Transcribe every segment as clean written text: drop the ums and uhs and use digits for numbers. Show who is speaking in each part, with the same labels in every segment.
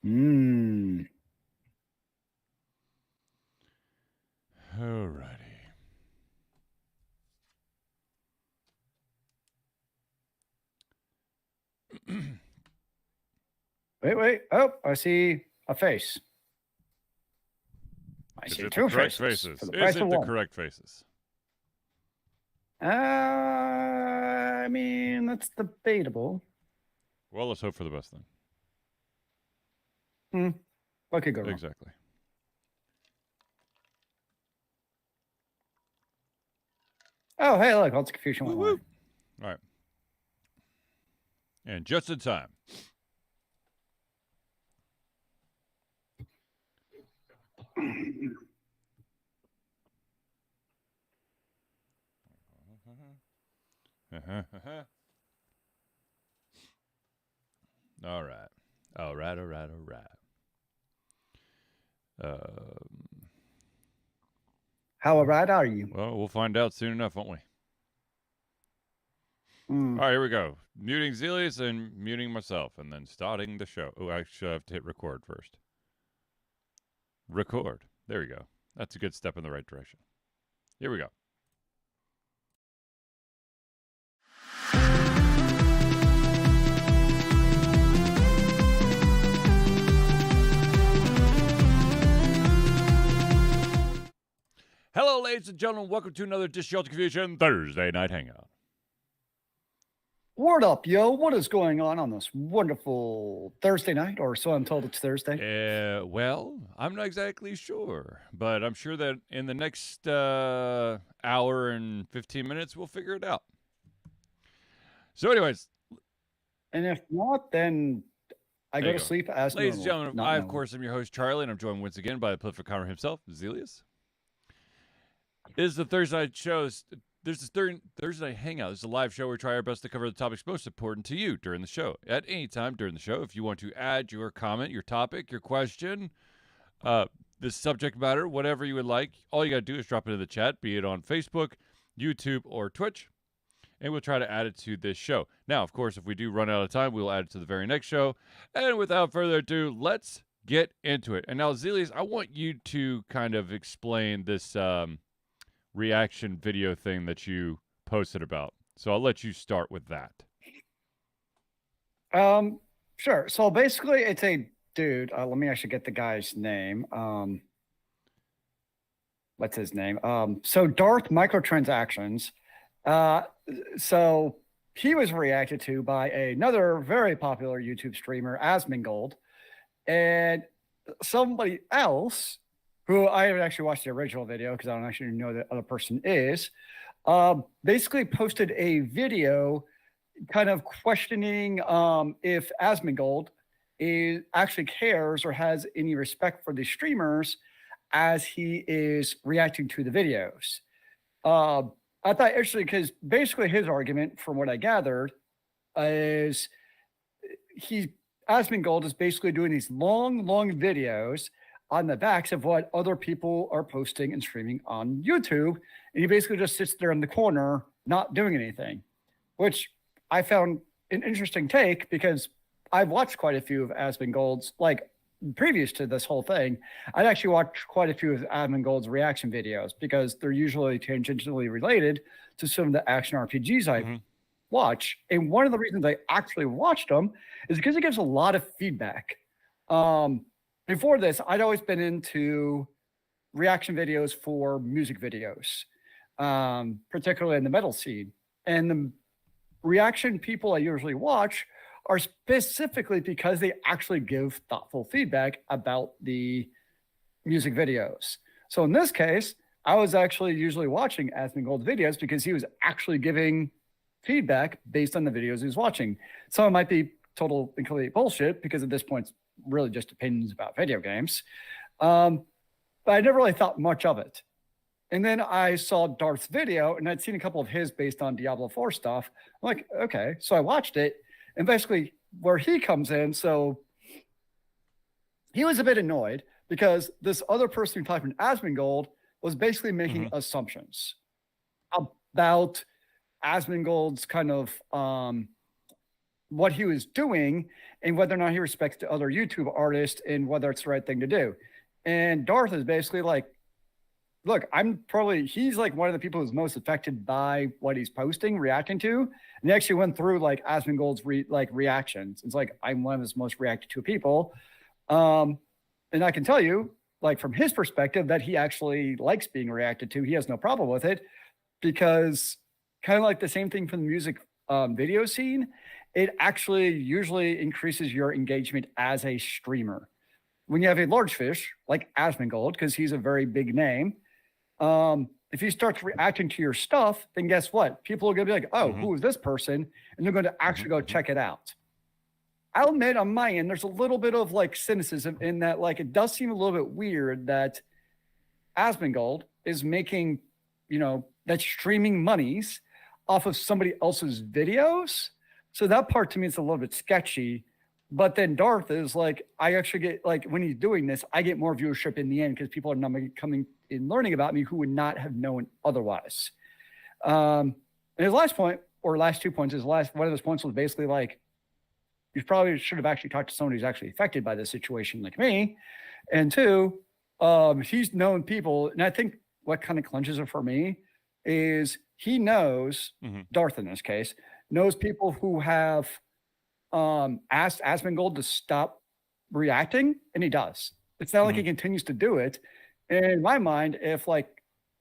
Speaker 1: Alrighty.
Speaker 2: Wait. Oh, I see a face. I see two faces.
Speaker 1: Is it the correct faces?
Speaker 2: I mean, that's debatable.
Speaker 1: Well, let's hope for the best then.
Speaker 2: What could go wrong?
Speaker 1: Exactly.
Speaker 2: Oh, hey, look, all the confusion went away.
Speaker 1: All right. And just in time. All right.
Speaker 2: How right are you?
Speaker 1: Well, we'll find out soon enough, won't we? All right, here we go. Muting Zealeus and muting myself, and then starting the show. Oh, I should have to hit record first. Record. There we go. That's a good step in the right direction. Here we go. Hello, ladies and gentlemen. Welcome to another Dish Shelter Confusion Thursday Night Hangout.
Speaker 2: Word up, yo. What is going on this wonderful Thursday night? Or so I'm told it's Thursday.
Speaker 1: Well, I'm not exactly sure. But I'm sure that in the next hour and 15 minutes, we'll figure it out. So anyways.
Speaker 2: And if not, then I go to sleep as
Speaker 1: normal. Ladies and gentlemen, I, of course, am your host, Charlie, and I'm joined once again by the prolific comic himself, Zealeus. This is the Thursday night show. There's this Thursday night hangout. This is a live show where we try our best to cover the topics most important to you during the show. At any time during the show, if you want to add your comment, your topic, your question, the subject matter, whatever you would like, all you got to do is drop it in the chat, be it on Facebook, YouTube, or Twitch, and we'll try to add it to this show. Now, of course, if we do run out of time, we'll add it to the very next show. And without further ado, let's get into it. And now, Zealeus, I want you to kind of explain this reaction video thing that you posted about. So I'll let you start with that.
Speaker 2: Sure. So basically it's a dude. Let me actually get the guy's name. What's his name? So Darth Microtransactions. So he was reacted to by another very popular YouTube streamer, Asmongold, and somebody else who I haven't actually watched the original video because I don't actually know who the other person is, basically posted a video kind of questioning if Asmongold actually cares or has any respect for the streamers as he is reacting to the videos. I thought interesting because basically his argument, from what I gathered, is Asmongold is basically doing these long videos on the backs of what other people are posting and streaming on YouTube. And he basically just sits there in the corner, not doing anything, which I found an interesting take because I've watched quite a few of Asmongold's, like previous to this whole thing. I'd actually watched quite a few of Asmongold's reaction videos because they're usually tangentially related to some of the action RPGs I watch. And one of the reasons I actually watched them is because it gives a lot of feedback. Before this, I'd always been into reaction videos for music videos, particularly in the metal scene. And the reaction people I usually watch are specifically because they actually give thoughtful feedback about the music videos. So in this case, I was actually usually watching Asmongold's videos because he was actually giving feedback based on the videos he was watching. Some of it might be total and complete bullshit because at this point, really just opinions about video games. But I never really thought much of it. And then I saw Darth's video and I'd seen a couple of his based on Diablo 4 stuff. I'm like, okay. So I watched it and basically where he comes in. So he was a bit annoyed because this other person who typed in Asmongold was basically making assumptions about Asmongold's kind of what he was doing and whether or not he respects the other YouTube artists and whether it's the right thing to do. And Darth is basically like, look, he's like one of the people who's most affected by what he's posting, reacting to. And he actually went through like Asmongold's reactions. It's like, I'm one of his most reacted to people. And I can tell you, like from his perspective, that he actually likes being reacted to. He has no problem with it, because kind of like the same thing from the music video scene, it actually usually increases your engagement as a streamer. When you have a large fish like Asmongold, because he's a very big name, if he starts reacting to your stuff, then guess what? People are going to be like, oh, who is this person? And they're going to actually go check it out. I'll admit on my end, there's a little bit of like cynicism in that, like, it does seem a little bit weird that Asmongold is making, that's streaming monies off of somebody else's videos. So that part to me is a little bit sketchy. But then Darth is like, I actually get, like, when he's doing this, I get more viewership in the end because people are not coming in learning about me who would not have known otherwise. And his last point, or last 2 points, one of those points was basically like, you probably should have actually talked to someone who's actually affected by this situation like me. And two, he's known people. And I think what kind of clinches it for me is he knows, Darth in this case, knows people who have asked Asmongold to stop reacting, and he does. It's not like he continues to do it. And in my mind, if like,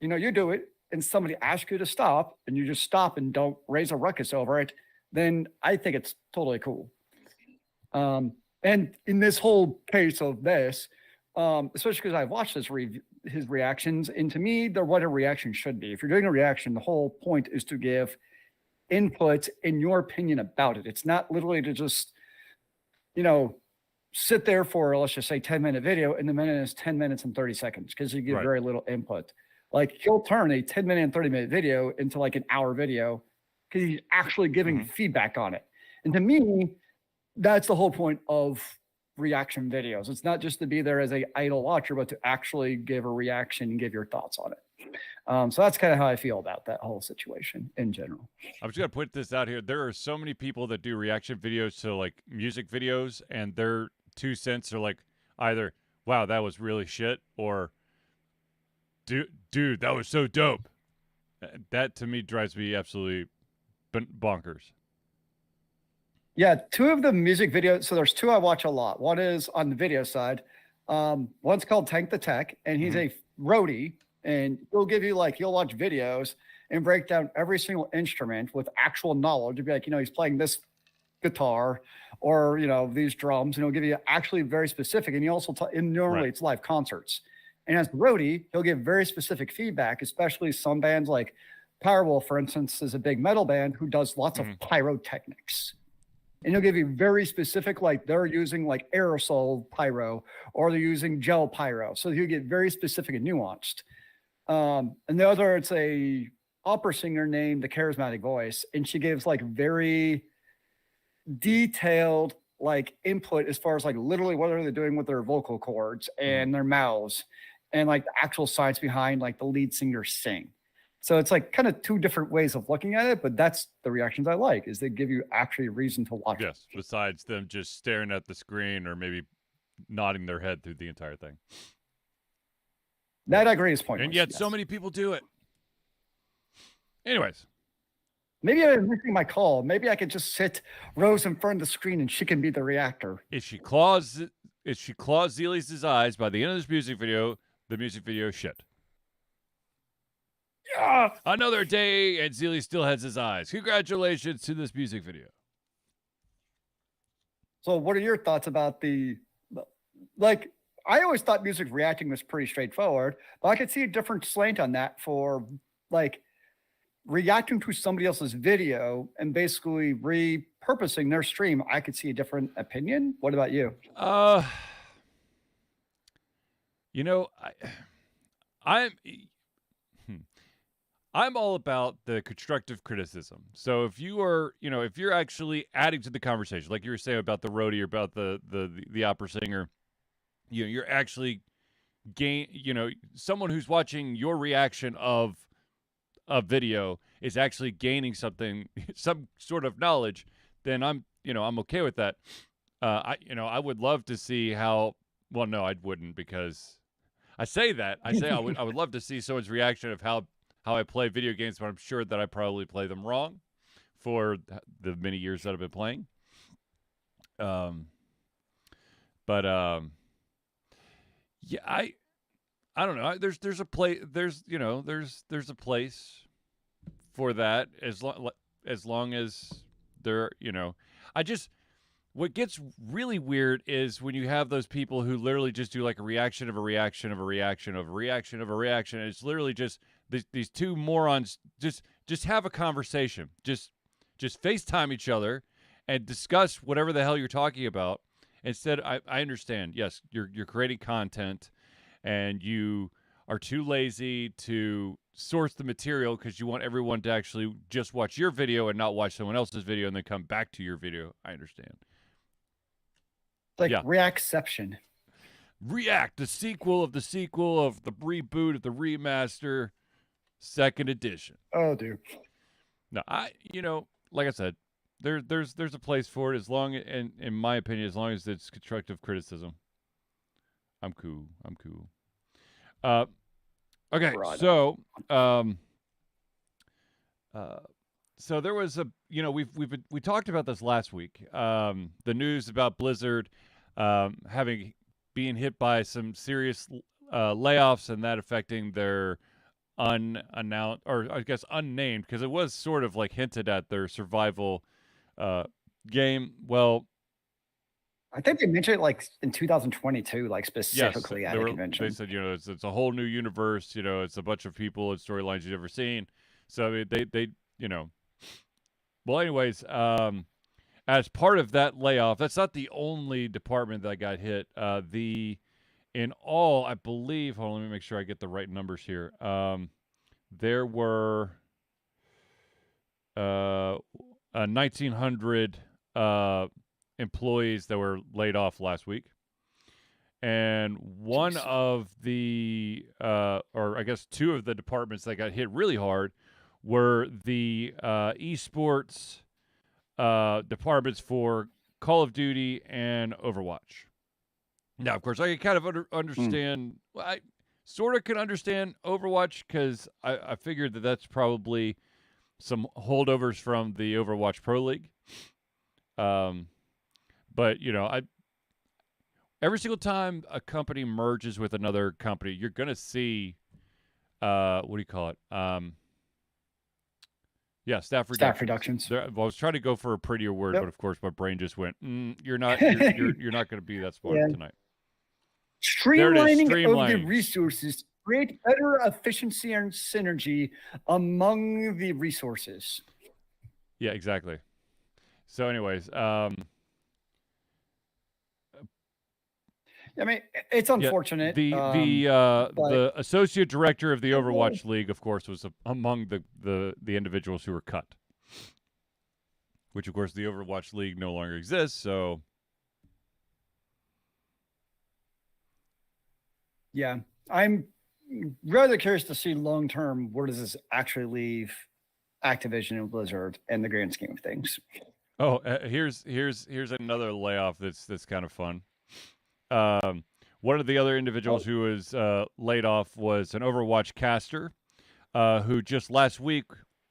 Speaker 2: you do it and somebody asks you to stop and you just stop and don't raise a ruckus over it, then I think it's totally cool. And in this whole case of this, especially because I've watched his reactions, and to me, they're what a reaction should be. If you're doing a reaction, the whole point is to give input in your opinion about it. It's not literally to just, sit there for, let's just say 10-minute video, and the minute is 10 minutes and 30 seconds because you give very little input. Like he'll turn a 10-minute and 30-minute video into like an hour video because he's actually giving feedback on it. And to me, that's the whole point of reaction videos. It's not just to be there as a idle watcher, but to actually give a reaction and give your thoughts on it. So that's kind of how I feel about that whole situation in general.
Speaker 1: I'm just going to put this out here. There are so many people that do reaction videos to like music videos, and their 2 cents are like either, wow, that was really shit, or dude, that was so dope. That to me drives me absolutely bonkers.
Speaker 2: Yeah, 2 of the music videos. So there's 2 I watch a lot. One is on the video side. One's called Tank the Tech, and he's a roadie, and he'll watch videos and break down every single instrument with actual knowledge. He'll be like, he's playing this guitar or, these drums, and he'll give you actually very specific. And he also, normally it's live concerts. And as the roadie, he'll give very specific feedback, especially some bands like Powerwolf, for instance, is a big metal band who does lots of pyrotechnics. And he'll give you very specific, like they're using like aerosol pyro or they're using gel pyro. So he'll get very specific and nuanced. And the other, it's a opera singer named The Charismatic Voice. And she gives like very detailed like input as far as like literally what are they doing with their vocal cords and their mouths and like the actual science behind like the lead singer sing. So it's like kind of 2 different ways of looking at it, but that's the reactions I like, is they give you actually a reason to watch it.
Speaker 1: Yes, besides them just staring at the screen or maybe nodding their head through the entire thing.
Speaker 2: That I agree is pointless.
Speaker 1: And yet so many people do it. Anyways.
Speaker 2: Maybe I'm missing my call. Maybe I could just sit Rose in front of the screen and she can be the reactor.
Speaker 1: If she claws Zealeus' eyes by the end of this music video, the music video is shit.
Speaker 2: Yeah.
Speaker 1: Another day, and Zealeus still has his eyes. Congratulations to this music video.
Speaker 2: So what are your thoughts about like, I always thought music reacting was pretty straightforward, but I could see a different slant on that for like reacting to somebody else's video and basically repurposing their stream. I could see a different opinion. What about you?
Speaker 1: I'm all about the constructive criticism. So if you are, if you're actually adding to the conversation, like you were saying about the roadie or about the opera singer, you're actually someone who's watching your reaction of a video is actually gaining something, some sort of knowledge, then I'm okay with that. I would love to see how. Well, no, I wouldn't, because I say that. I say I would love to see someone's reaction of how I play video games, but I'm sure that I probably play them wrong for the many years that I've been playing. But yeah, I don't know. There's a place. There's a place for that as long as they're I just. What gets really weird is when you have those people who literally just do like a reaction of a reaction of a reaction of a reaction of a reaction. And it's literally just these two morons just have a conversation. Just FaceTime each other and discuss whatever the hell you're talking about. Instead, I understand. Yes, you're creating content, and you are too lazy to source the material because you want everyone to actually just watch your video and not watch someone else's video and then come back to your video. I understand.
Speaker 2: Like Reactception.
Speaker 1: React, the sequel of the reboot of the remaster, second edition.
Speaker 2: Oh, dude.
Speaker 1: No, like I said, there's a place for it as long, and in my opinion, as long as it's constructive criticism. I'm cool. Okay, so so there was we talked about this last week. The news about Blizzard being hit by some serious layoffs, and that affecting their unannounced, or I guess unnamed, because it was sort of like hinted at, their survival game. Well,
Speaker 2: I think they mentioned it like in 2022, like specifically
Speaker 1: yes,
Speaker 2: at a convention.
Speaker 1: They said, it's a whole new universe. It's a bunch of people and storylines you've never seen. So they Well, anyways, as part of that layoff, that's not the only department that got hit. In all, I believe, hold on, let me make sure I get the right numbers here. There were 1,900 employees that were laid off last week. And one of the, or I guess two of the departments that got hit really hard were the esports departments for Call of Duty and Overwatch. Now, of course, I can kind of understand. Well, I sort of can understand Overwatch, because I figured that that's probably some holdovers from the Overwatch Pro League. But every single time a company merges with another company, you're gonna see what do you call it? Yeah, staff reductions. I was trying to go for a prettier word, but of course my brain just went, you're not going to be that smart tonight.
Speaker 2: Streamlining of the resources, create better efficiency and synergy among the resources.
Speaker 1: Yeah, exactly. So anyways,
Speaker 2: I mean, it's unfortunate.
Speaker 1: The associate director of the Overwatch League, of course, was among the individuals who were cut. Which, of course, the Overwatch League no longer exists. So,
Speaker 2: yeah, I'm rather curious to see long term, where does this actually leave Activision and Blizzard in the grand scheme of things.
Speaker 1: Oh, here's another layoff that's kind of fun. One of the other individuals who was laid off was an Overwatch caster who just last week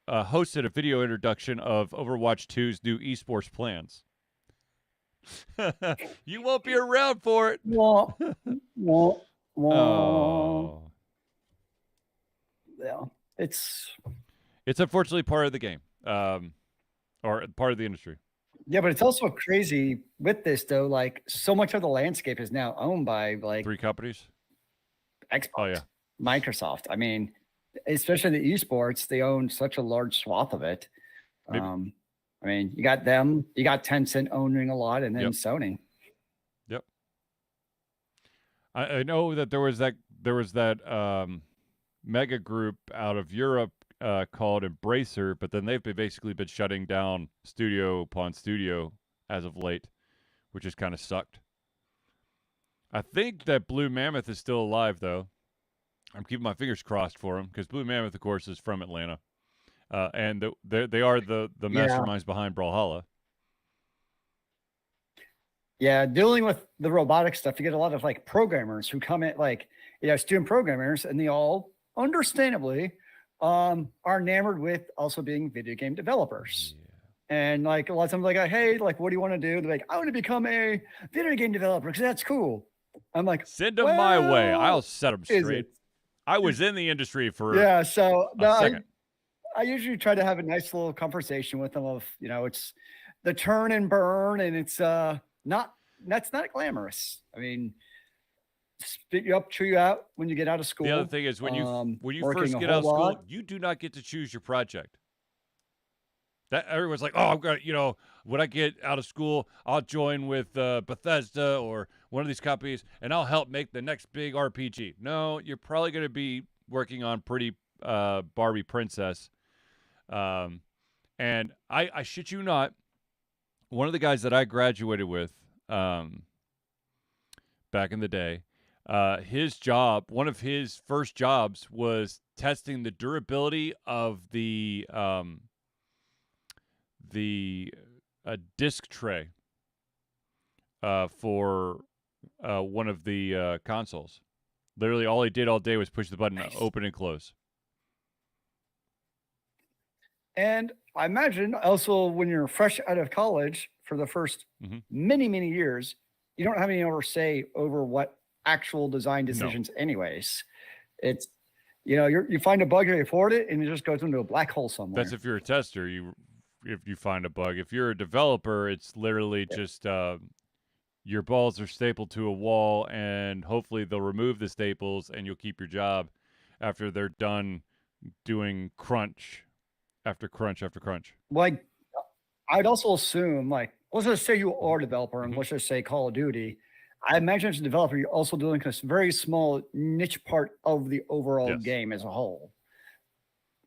Speaker 1: hosted a video introduction of Overwatch 2's new esports plans. You won't be around for it.
Speaker 2: Oh. Yeah, it's
Speaker 1: unfortunately part of the game, or part of the industry.
Speaker 2: Yeah, but it's also crazy with this, though. Like, so much of the landscape is now owned by like
Speaker 1: 3 companies.
Speaker 2: Xbox, Microsoft. I mean, especially the esports, they own such a large swath of it. I mean, you got them, you got Tencent owning a lot, and then Sony.
Speaker 1: Yep. I know that there was that mega group out of Europe called Embracer, but then they've basically been shutting down studio upon studio as of late, which has kind of sucked. I think that Blue Mammoth is still alive, though. I'm keeping my fingers crossed for him, because Blue Mammoth, of course, is from Atlanta, and they are the masterminds behind Brawlhalla.
Speaker 2: Yeah, dealing with the robotic stuff, you get a lot of like programmers who come in, like, student programmers, and they all understandably are enamored with also being video game developers. And like a lot of times, like, hey, like, what do you want to do? They're like, I want to become a video game developer because that's cool. I'm like,
Speaker 1: send them my way. I'll
Speaker 2: well,
Speaker 1: set them
Speaker 2: is
Speaker 1: straight.
Speaker 2: it?
Speaker 1: I was in the industry for
Speaker 2: Yeah. So
Speaker 1: a
Speaker 2: no,
Speaker 1: second.
Speaker 2: I usually try to have a nice little conversation with them of, it's the turn and burn, and it's that's not glamorous. I mean, spit you up, chew you out when you get out of school.
Speaker 1: The other thing is when you
Speaker 2: working
Speaker 1: first
Speaker 2: a
Speaker 1: get
Speaker 2: whole
Speaker 1: out of school,
Speaker 2: lot.
Speaker 1: you do not get to choose your project. That everyone's like, oh, I'm gonna, when I get out of school, I'll join with Bethesda or one of these companies, and I'll help make the next big RPG. No, you're probably gonna be working on pretty Barbie Princess. And I shit you not, one of the guys that I graduated with back in the day, his job, one of his first jobs was testing the durability of the disc tray for one of the consoles. Literally, all he did all day was push the button, open and close.
Speaker 2: And I imagine also when you're fresh out of college for the first many, many years, you don't have any say over what actual design decisions anyways. It's, you find a bug, you report it, and it just goes into a black hole somewhere.
Speaker 1: That's if you're a tester, if you find a bug. If you're a developer, it's literally just your balls are stapled to a wall, and hopefully they'll remove the staples, and you'll keep your job after they're done doing crunch after crunch after crunch.
Speaker 2: Like, I'd also assume, like, let's just say you are a developer, and let's just say Call of Duty. I imagine as a developer, you're also doing a very small niche part of the overall game as a whole.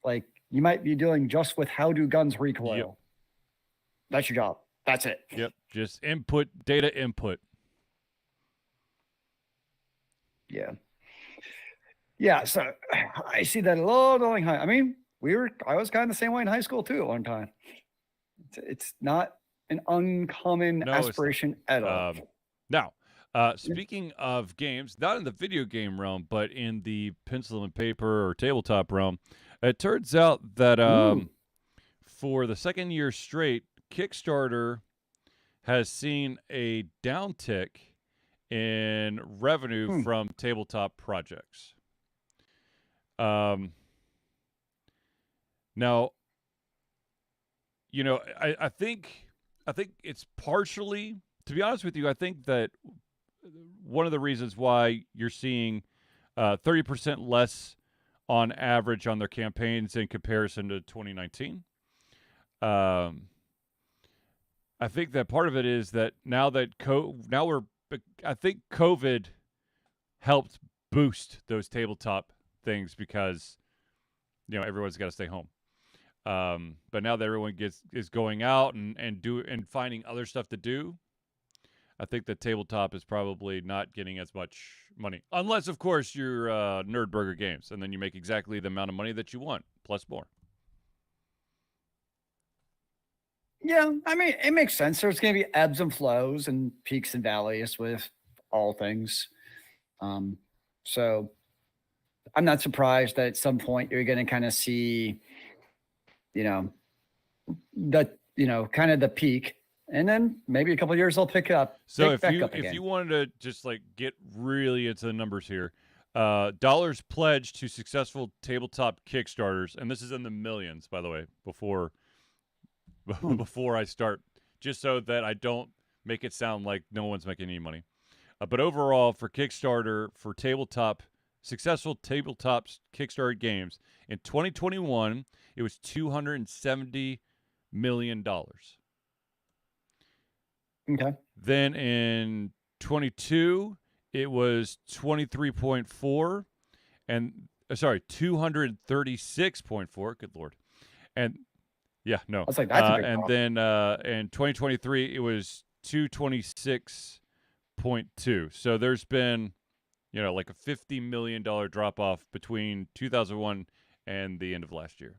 Speaker 2: Like, you might be doing just with how do guns recoil.
Speaker 1: Yep.
Speaker 2: That's your job. That's it.
Speaker 1: Yep. Just data input.
Speaker 2: Yeah. Yeah. So I see that a lot going high. I mean, I was kind of the same way in high school too at one time. It's not an uncommon aspiration at all.
Speaker 1: Now, speaking of games, not in the video game realm, but in the pencil and paper or tabletop realm, it turns out that for the second year straight, Kickstarter has seen a downtick in revenue from tabletop projects. Now, I think it's partially, to be honest with you, I think that one of the reasons why you're seeing 30% less on average on their campaigns in comparison to 2019. I think that part of it is that now that I think COVID helped boost those tabletop things because everyone's got to stay home. But now that everyone is going out and finding other stuff to do, I think that tabletop is probably not getting as much money, unless of course you're Nerdburger Games, and then you make exactly the amount of money that you want plus more.
Speaker 2: Yeah, I mean, it makes sense. There's going to be ebbs and flows and peaks and valleys with all things. So I'm not surprised that at some point you're going to kind of see, kind of the peak, and then maybe a couple of years they'll pick up.
Speaker 1: So if you wanted to just like get really into the numbers here, dollars pledged to successful tabletop Kickstarters, and this is in the millions, by the way, before I start, just so that I don't make it sound like no one's making any money. But overall, for Kickstarter, for successful tabletop Kickstarter games, in 2021, it was $270 million.
Speaker 2: Okay.
Speaker 1: Then in 22, it was 23.4, and 236.4. Good Lord. And yeah, no.
Speaker 2: I was like, that's a big
Speaker 1: and
Speaker 2: drop.
Speaker 1: then in 2023, it was 226.2. So there's been, like a $50 million drop off between 2001 and the end of last year.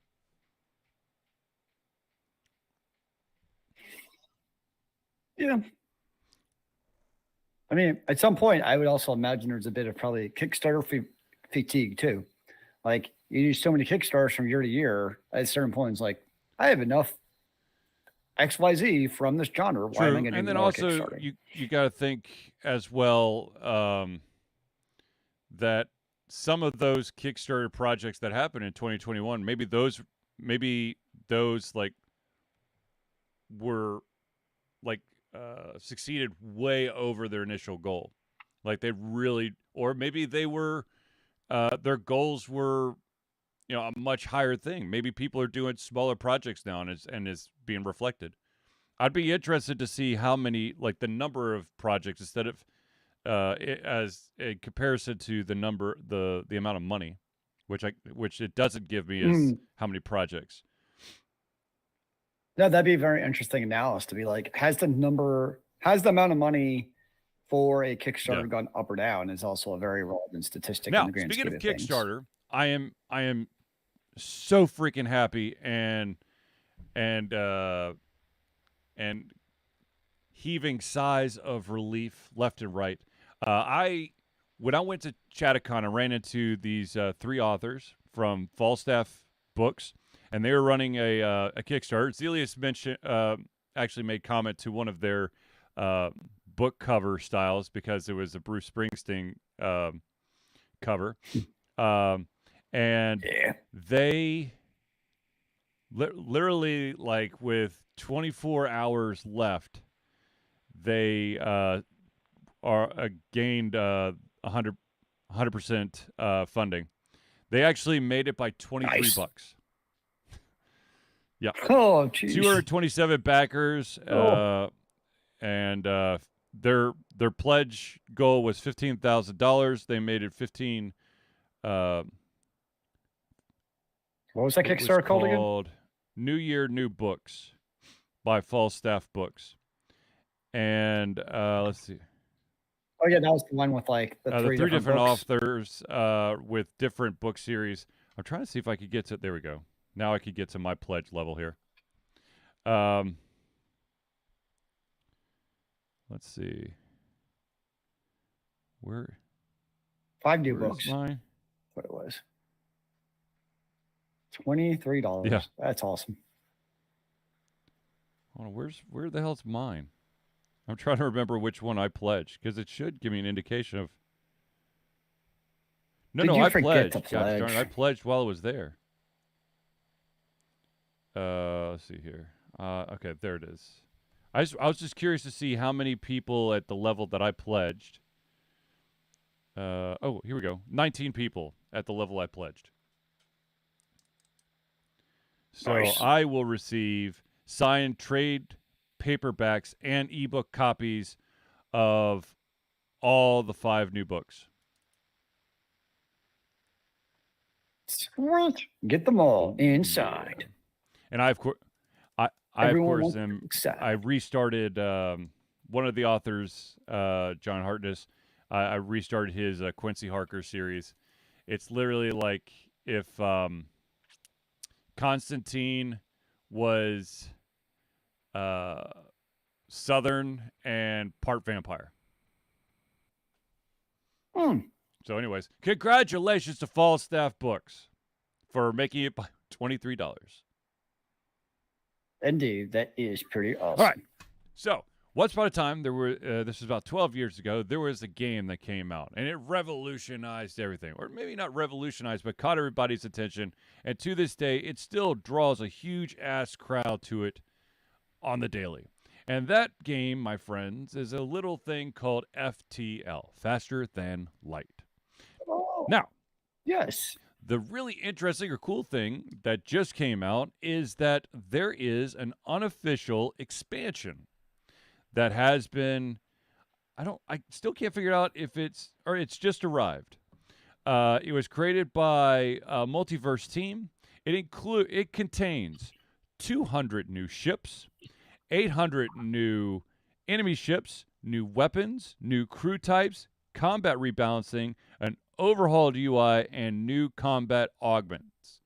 Speaker 2: Yeah. I mean, at some point, I would also imagine there's a bit of probably Kickstarter fatigue too. Like you do so many Kickstarters from year to year. At certain points, like I have enough XYZ from this genre. Why am I
Speaker 1: True,
Speaker 2: going to
Speaker 1: and
Speaker 2: do
Speaker 1: then
Speaker 2: more
Speaker 1: also
Speaker 2: Kickstarting?
Speaker 1: you got to think as well that some of those Kickstarter projects that happened in 2021, maybe those like were like succeeded way over their initial goal. Like they really, or maybe they were their goals were a much higher thing. Maybe people are doing smaller projects now, and is being reflected. I'd be interested to see how many, like the number of projects instead of as a comparison to the amount of money, which it doesn't give me is how many projects.
Speaker 2: No, that'd be a very interesting analysis to be like, has the amount of money for a Kickstarter gone up or down is also a very relevant statistic in
Speaker 1: Now,
Speaker 2: the grand
Speaker 1: speaking
Speaker 2: scheme
Speaker 1: of
Speaker 2: things.
Speaker 1: Kickstarter, I am so freaking happy and heaving sighs of relief left and right. When I went to Chattacon, I ran into these three authors from Falstaff Books, and they were running a Kickstarter. Zealeus actually made comment to one of their book cover styles because it was a Bruce Springsteen cover, and they literally, like, with 24 hours left, they are gained 100% funding. They actually made it by $23. Yeah.
Speaker 2: Oh, geez.
Speaker 1: 227 backers, and their pledge goal was $15,000. They made it 15.
Speaker 2: What was that Kickstarter called again?
Speaker 1: New Year, New Books by Falstaff Books. And let's see.
Speaker 2: Oh yeah, that was the one with like the three
Speaker 1: different
Speaker 2: books.
Speaker 1: authors with different book series. I'm trying to see if I could get to. There we go. Now I could get to my pledge level here. Let's see. Where?
Speaker 2: 5 new books.
Speaker 1: Mine?
Speaker 2: What it was. $23.
Speaker 1: Yeah.
Speaker 2: That's awesome.
Speaker 1: Oh, where the hell's mine? I'm trying to remember which one I pledged because it should give me an indication of. No, I pledged. Gosh darn it, I pledged while I was there. Let's see here. Okay, there it is. I was just curious to see how many people at the level that I pledged. Oh, here we go. 19 people at the level I pledged. So nice. I will receive signed trade paperbacks and ebook copies of all the 5 new books.
Speaker 2: Sweet. Get them all inside.
Speaker 1: And I restarted one of the authors, John Hartness. I restarted his Quincy Harker series. It's literally like if Constantine was Southern and part vampire. So anyways, congratulations to Falstaff Books for making it by $23.
Speaker 2: Indeed, that is pretty awesome.
Speaker 1: All right. So once upon a time, there were this was about 12 years ago, there was a game that came out, and it revolutionized everything. Or maybe not revolutionized, but caught everybody's attention. And to this day, it still draws a huge-ass crowd to it on the daily. And that game, my friends, is a little thing called FTL, Faster Than Light.
Speaker 2: Oh,
Speaker 1: now,
Speaker 2: yes.
Speaker 1: The really interesting or cool thing that just came out is that there is an unofficial expansion that has been, I still can't figure out if it's just arrived. It was created by a Multiverse team. It contains 200 new ships, 800 new enemy ships, new weapons, new crew types, combat rebalancing, an overhauled UI, and new combat augments.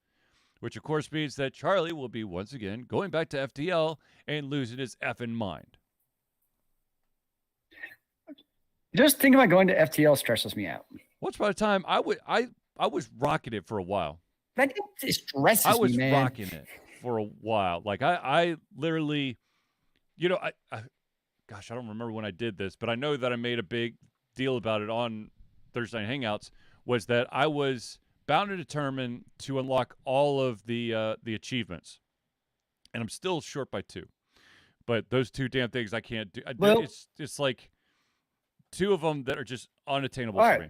Speaker 1: Which, of course, means that Charlie will be once again going back to FTL and losing his effing mind.
Speaker 2: Just thinking about going to FTL stresses me out.
Speaker 1: Once upon a time, I was rocking it for a while.
Speaker 2: That stresses
Speaker 1: I was
Speaker 2: me, man.
Speaker 1: rocking it for a while. Like I literally, gosh, I don't remember when I did this, but I know that I made a big deal about it on Thursday Night Hangouts. Was that I was bound and determined to unlock all of the achievements, and I'm still short by 2. But those 2 damn things I can't do.
Speaker 2: Well,
Speaker 1: It's like 2 of them that are just unattainable
Speaker 2: all
Speaker 1: for
Speaker 2: right.
Speaker 1: me.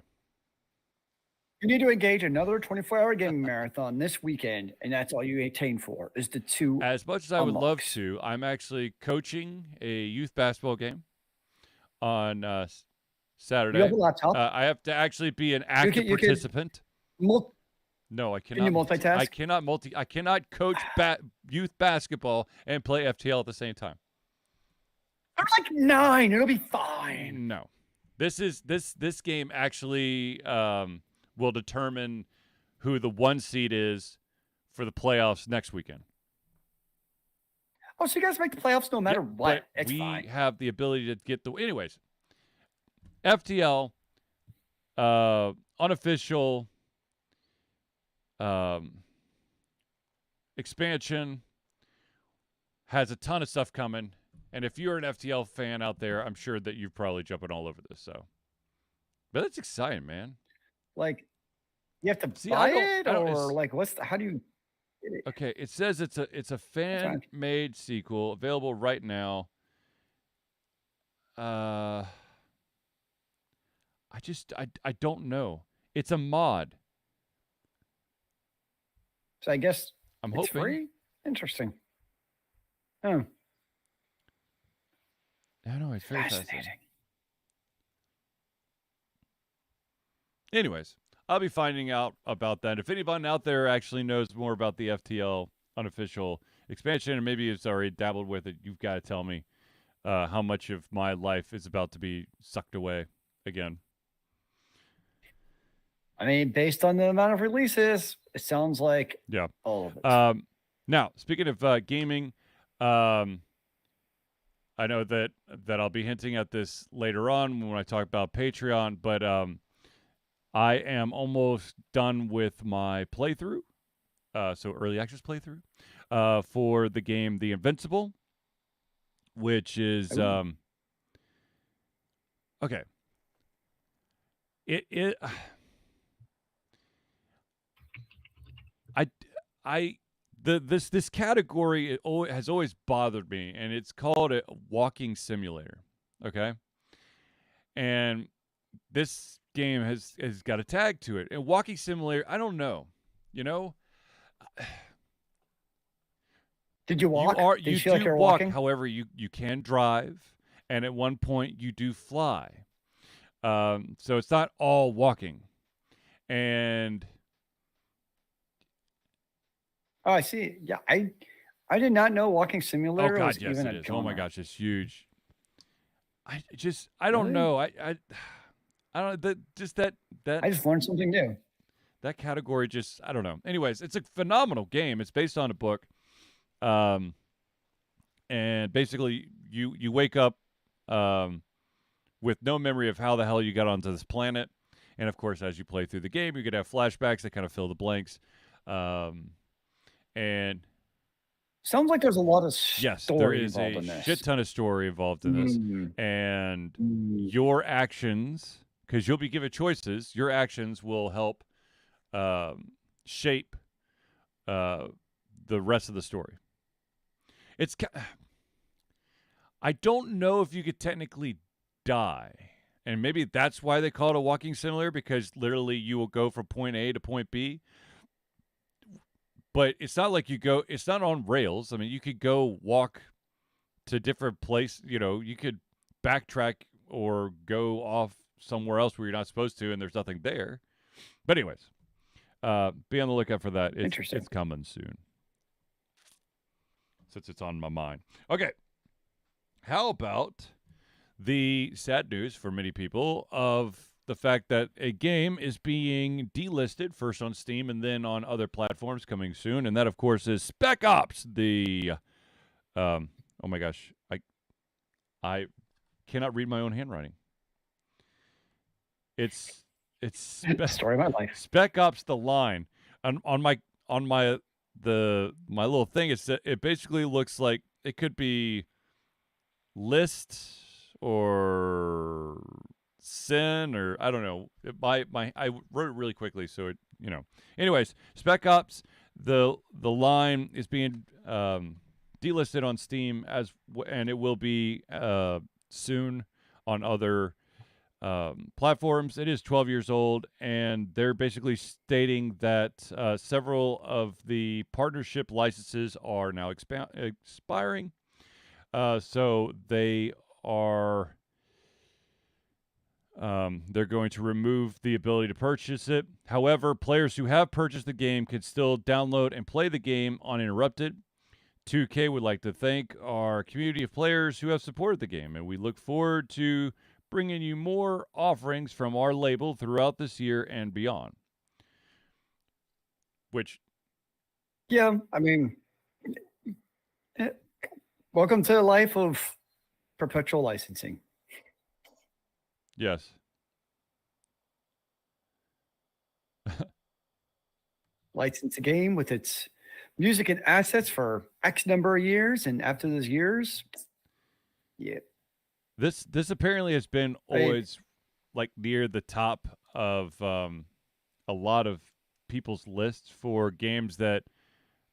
Speaker 2: You need to engage another 24-hour gaming marathon this weekend, and that's all you attain for is the 2.
Speaker 1: As much as I would love
Speaker 2: unlocks.
Speaker 1: to, I'm actually coaching a youth basketball game on Saturday.
Speaker 2: You have a laptop.
Speaker 1: I have to actually be an active participant. No, I cannot.
Speaker 2: Can you multitask?
Speaker 1: I cannot coach youth basketball and play FTL at the same time.
Speaker 2: I'm like 9. It'll be fine.
Speaker 1: No, this game actually will determine who the 1 seed is for the playoffs next weekend.
Speaker 2: Oh, so you guys make the playoffs no matter what? It's fine.
Speaker 1: We have the ability to get the. Anyways, FTL unofficial expansion has a ton of stuff coming. And if you're an FTL fan out there, I'm sure that you're probably jumping all over this. So, but that's exciting, man.
Speaker 2: Like, you have to buy it, or like, how do you get it?
Speaker 1: Okay, it says it's a fan-made sequel available right now. I don't know. It's a mod.
Speaker 2: So I guess
Speaker 1: I'm
Speaker 2: it's
Speaker 1: hoping.
Speaker 2: free. Interesting. Oh.
Speaker 1: I know, it's very
Speaker 2: fascinating.
Speaker 1: fascinating. Anyways, I'll be finding out about that. If anyone out there actually knows more about the FTL unofficial expansion, and maybe it's already dabbled with it, you've got to tell me how much of my life is about to be sucked away again.
Speaker 2: I mean, based on the amount of releases, it sounds like all of it.
Speaker 1: Now, speaking of gaming, I know that I'll be hinting at this later on when I talk about Patreon, but I am almost done with my playthrough, so early access playthrough, for the game The Invincible, which is okay. This category has always bothered me, and it's called a walking simulator. Okay, and this game has got a tag to it. And walking simulator, I don't know. You know,
Speaker 2: did you walk?
Speaker 1: Did you feel like you're walking? However, you can drive, and at one point you do fly. So it's not all walking, and.
Speaker 2: Oh, I see. Yeah, I did not know walking simulator was even a genre.
Speaker 1: Oh my gosh, it's huge. I don't know. I don't I just
Speaker 2: learned something new.
Speaker 1: That category I don't know. Anyways, it's a phenomenal game. It's based on a book. And basically you wake up with no memory of how the hell you got onto this planet. And of course, as you play through the game, you could have flashbacks that kind of fill the blanks. And
Speaker 2: sounds like there's a lot of
Speaker 1: story involved in this. There is a shit ton of story involved in this. And your actions, because you'll be given choices, your actions will help shape the rest of the story. I don't know if you could technically die. And maybe that's why they call it a walking simulator, because literally you will go from point A to point B. But it's not like it's not on rails. I mean, you could go walk to different places. You know, you could backtrack or go off somewhere else where you're not supposed to, and there's nothing there. But anyways, be on the lookout for that. It's coming soon, since it's on my mind. Okay. How about the sad news for many people of the fact that a game is being delisted, first on Steam and then on other platforms coming soon, and that, of course, is Spec Ops. Oh my gosh, I cannot read my own handwriting. It's
Speaker 2: Story of my life.
Speaker 1: Spec Ops: The Line. On my little thing, it basically looks like it could be List or Sin, or I don't know. I wrote it really quickly, so it, you know. Anyways, Spec Ops: The Line is being delisted on Steam and it will be soon on other platforms. It is 12 years old, and they're basically stating that several of the partnership licenses are now expiring. So they are they're going to remove the ability to purchase it. However, players who have purchased the game can still download and play the game uninterrupted. 2K would like to thank our community of players who have supported the game, and we look forward to bringing you more offerings from our label throughout this year and beyond. Which,
Speaker 2: yeah, I mean, welcome to the life of perpetual licensing.
Speaker 1: Yes.
Speaker 2: License a game with its music and assets for X number of years, and after those years, yeah.
Speaker 1: This apparently has been always like near the top of a lot of people's lists for games that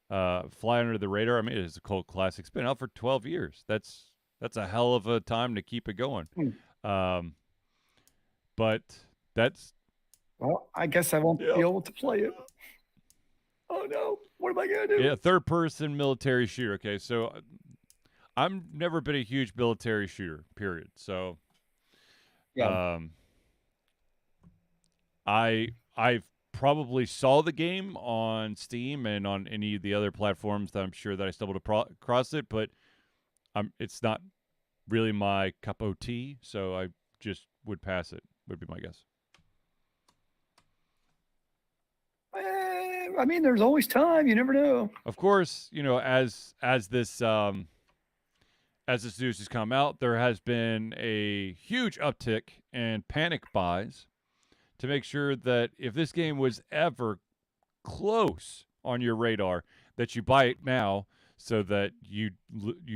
Speaker 1: fly under the radar. I mean, it is a cult classic. It's been out for 12 years. That's a hell of a time to keep it going. But that's...
Speaker 2: Well, I guess I won't be able to play it. Oh no, what am I gonna do?
Speaker 1: Yeah, third-person military shooter. Okay, so I've never been a huge military shooter, period. So,
Speaker 2: yeah,
Speaker 1: I've probably saw the game on Steam and on any of the other platforms that I'm sure that I stumbled across it, but it's not really my cup of tea, so I just would pass it, would be my guess.
Speaker 2: I mean, there's always time. You never know.
Speaker 1: Of course, you know, as this news has come out, there has been a huge uptick in panic buys to make sure that if this game was ever close on your radar, that you buy it now so that you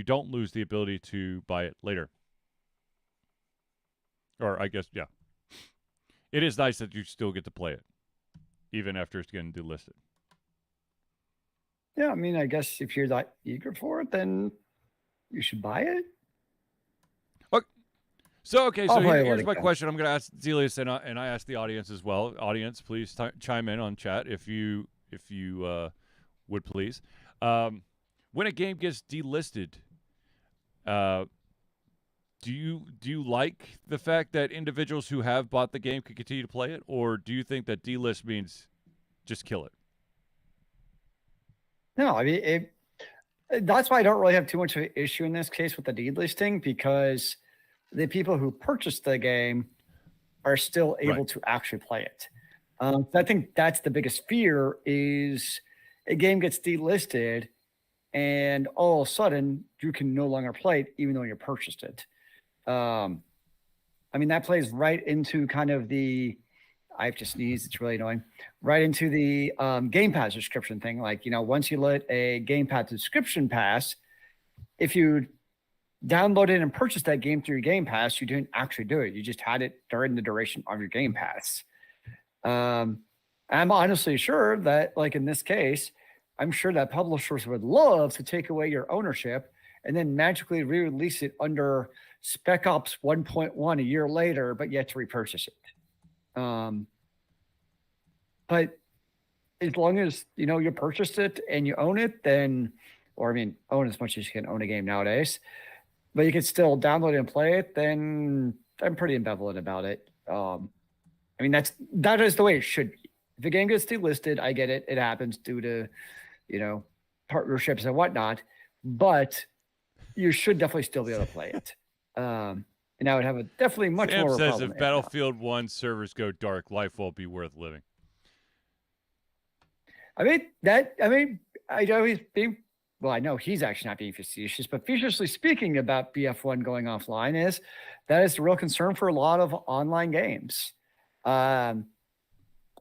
Speaker 1: don't lose the ability to buy it later. Or I guess, yeah. It is nice that you still get to play it, even after it's getting delisted.
Speaker 2: Yeah, I mean, I guess if you're that eager for it, then you should buy it.
Speaker 1: So here's my question. I'm going to ask Zealeus, and I ask the audience as well. Audience, please chime in on chat if you would please. When a game gets delisted, do you like the fact that individuals who have bought the game can continue to play it, or do you think that delist means just kill it?
Speaker 2: No, I mean, that's why I don't really have too much of an issue in this case with the delisting, because the people who purchased the game are still able to actually play it. I think that's the biggest fear, is a game gets delisted and all of a sudden you can no longer play it even though you purchased it. I mean, that plays right into kind of the... I have to sneeze. It's really annoying. Right into the Game Pass subscription thing. Like, you know, once you let a Game Pass subscription pass, if you downloaded and purchased that game through your Game Pass, you didn't actually do it. You just had it during the duration of your Game Pass. I'm honestly sure that, like in this case, I'm sure that publishers would love to take away your ownership and then magically re-release it under Spec Ops 1.1 a year later, but yet to repurchase it. But as long as, you know, you purchased it and you own it, then, or I mean, own as much as you can own a game nowadays, but you can still download it and play it, then I'm pretty ambivalent about it. I mean, that is the way it should be. If a game gets delisted, I get it. It happens due to, you know, partnerships and whatnot, but you should definitely still be able to play it. And I would have a definitely much
Speaker 1: Sam
Speaker 2: more
Speaker 1: says
Speaker 2: problem
Speaker 1: if Battlefield 1 servers go dark, life won't be worth living.
Speaker 2: I always think, well, I know he's actually not being facetious, but facetiously speaking about BF1 going offline, that is the real concern for a lot of online games. A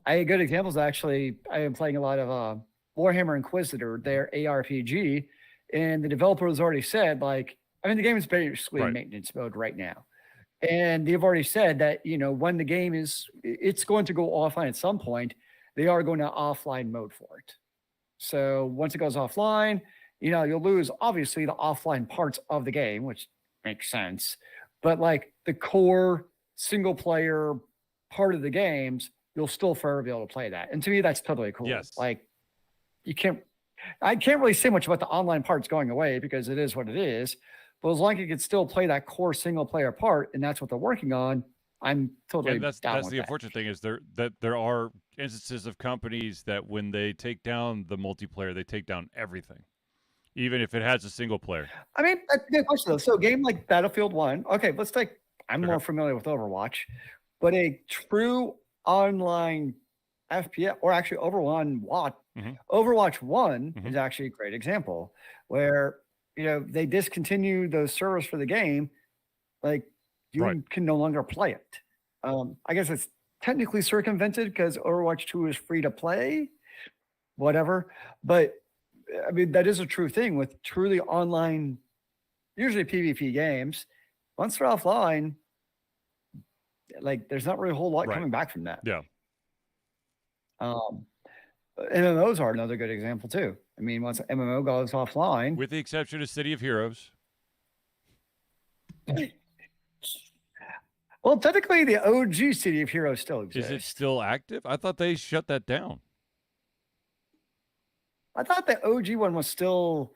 Speaker 2: good example is actually I am playing a lot of Warhammer Inquisitor, their ARPG, and the developer has already said, like, I mean, the game is basically in maintenance mode right now. And they've already said that, when the game it's going to go offline at some point, they are going to offline mode for it. So once it goes offline, you'll lose obviously the offline parts of the game, which makes sense. But like the core single player part of the games, you'll still forever be able to play that. And to me, that's totally cool.
Speaker 1: Yes.
Speaker 2: Like I can't really say much about the online parts going away because it is what it is. But as long as you can still play that core single player part, and that's what they're working on, I'm totally
Speaker 1: and that's
Speaker 2: down with
Speaker 1: the
Speaker 2: that.
Speaker 1: unfortunate thing is there are instances of companies that when they take down the multiplayer, they take down everything, even if it has a single player.
Speaker 2: I mean, that's a good question though. So a game like Battlefield 1, okay, let's take, I'm more familiar with Overwatch, but a true online FPS, or actually Overwatch 1 is actually a great example where, they discontinue those servers for the game. Like, you can no longer play it. I guess it's technically circumvented because Overwatch 2 is free to play, whatever. But I mean, that is a true thing with truly online, usually PvP games. Once they're offline, like there's not really a whole lot coming back from that.
Speaker 1: Yeah.
Speaker 2: MMOs are another good example too. I mean, once an MMO goes offline,
Speaker 1: with the exception of City of Heroes.
Speaker 2: Well, technically, the OG City of Heroes still exists.
Speaker 1: Is it still active? I thought they shut that down. I
Speaker 2: thought the OG one was still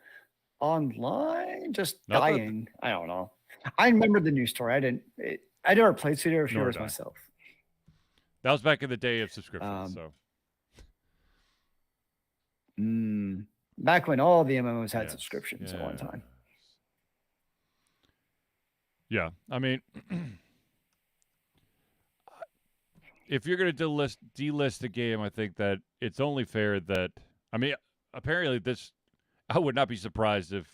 Speaker 2: online, just dying. I don't know. I remember the news story. I never played City of Heroes myself.
Speaker 1: That was back in the day of subscriptions.
Speaker 2: Back when all the MMOs had subscriptions at one time.
Speaker 1: Yeah, I mean, if you're going to delist a game, I think that it's only fair that, I mean, apparently I would not be surprised if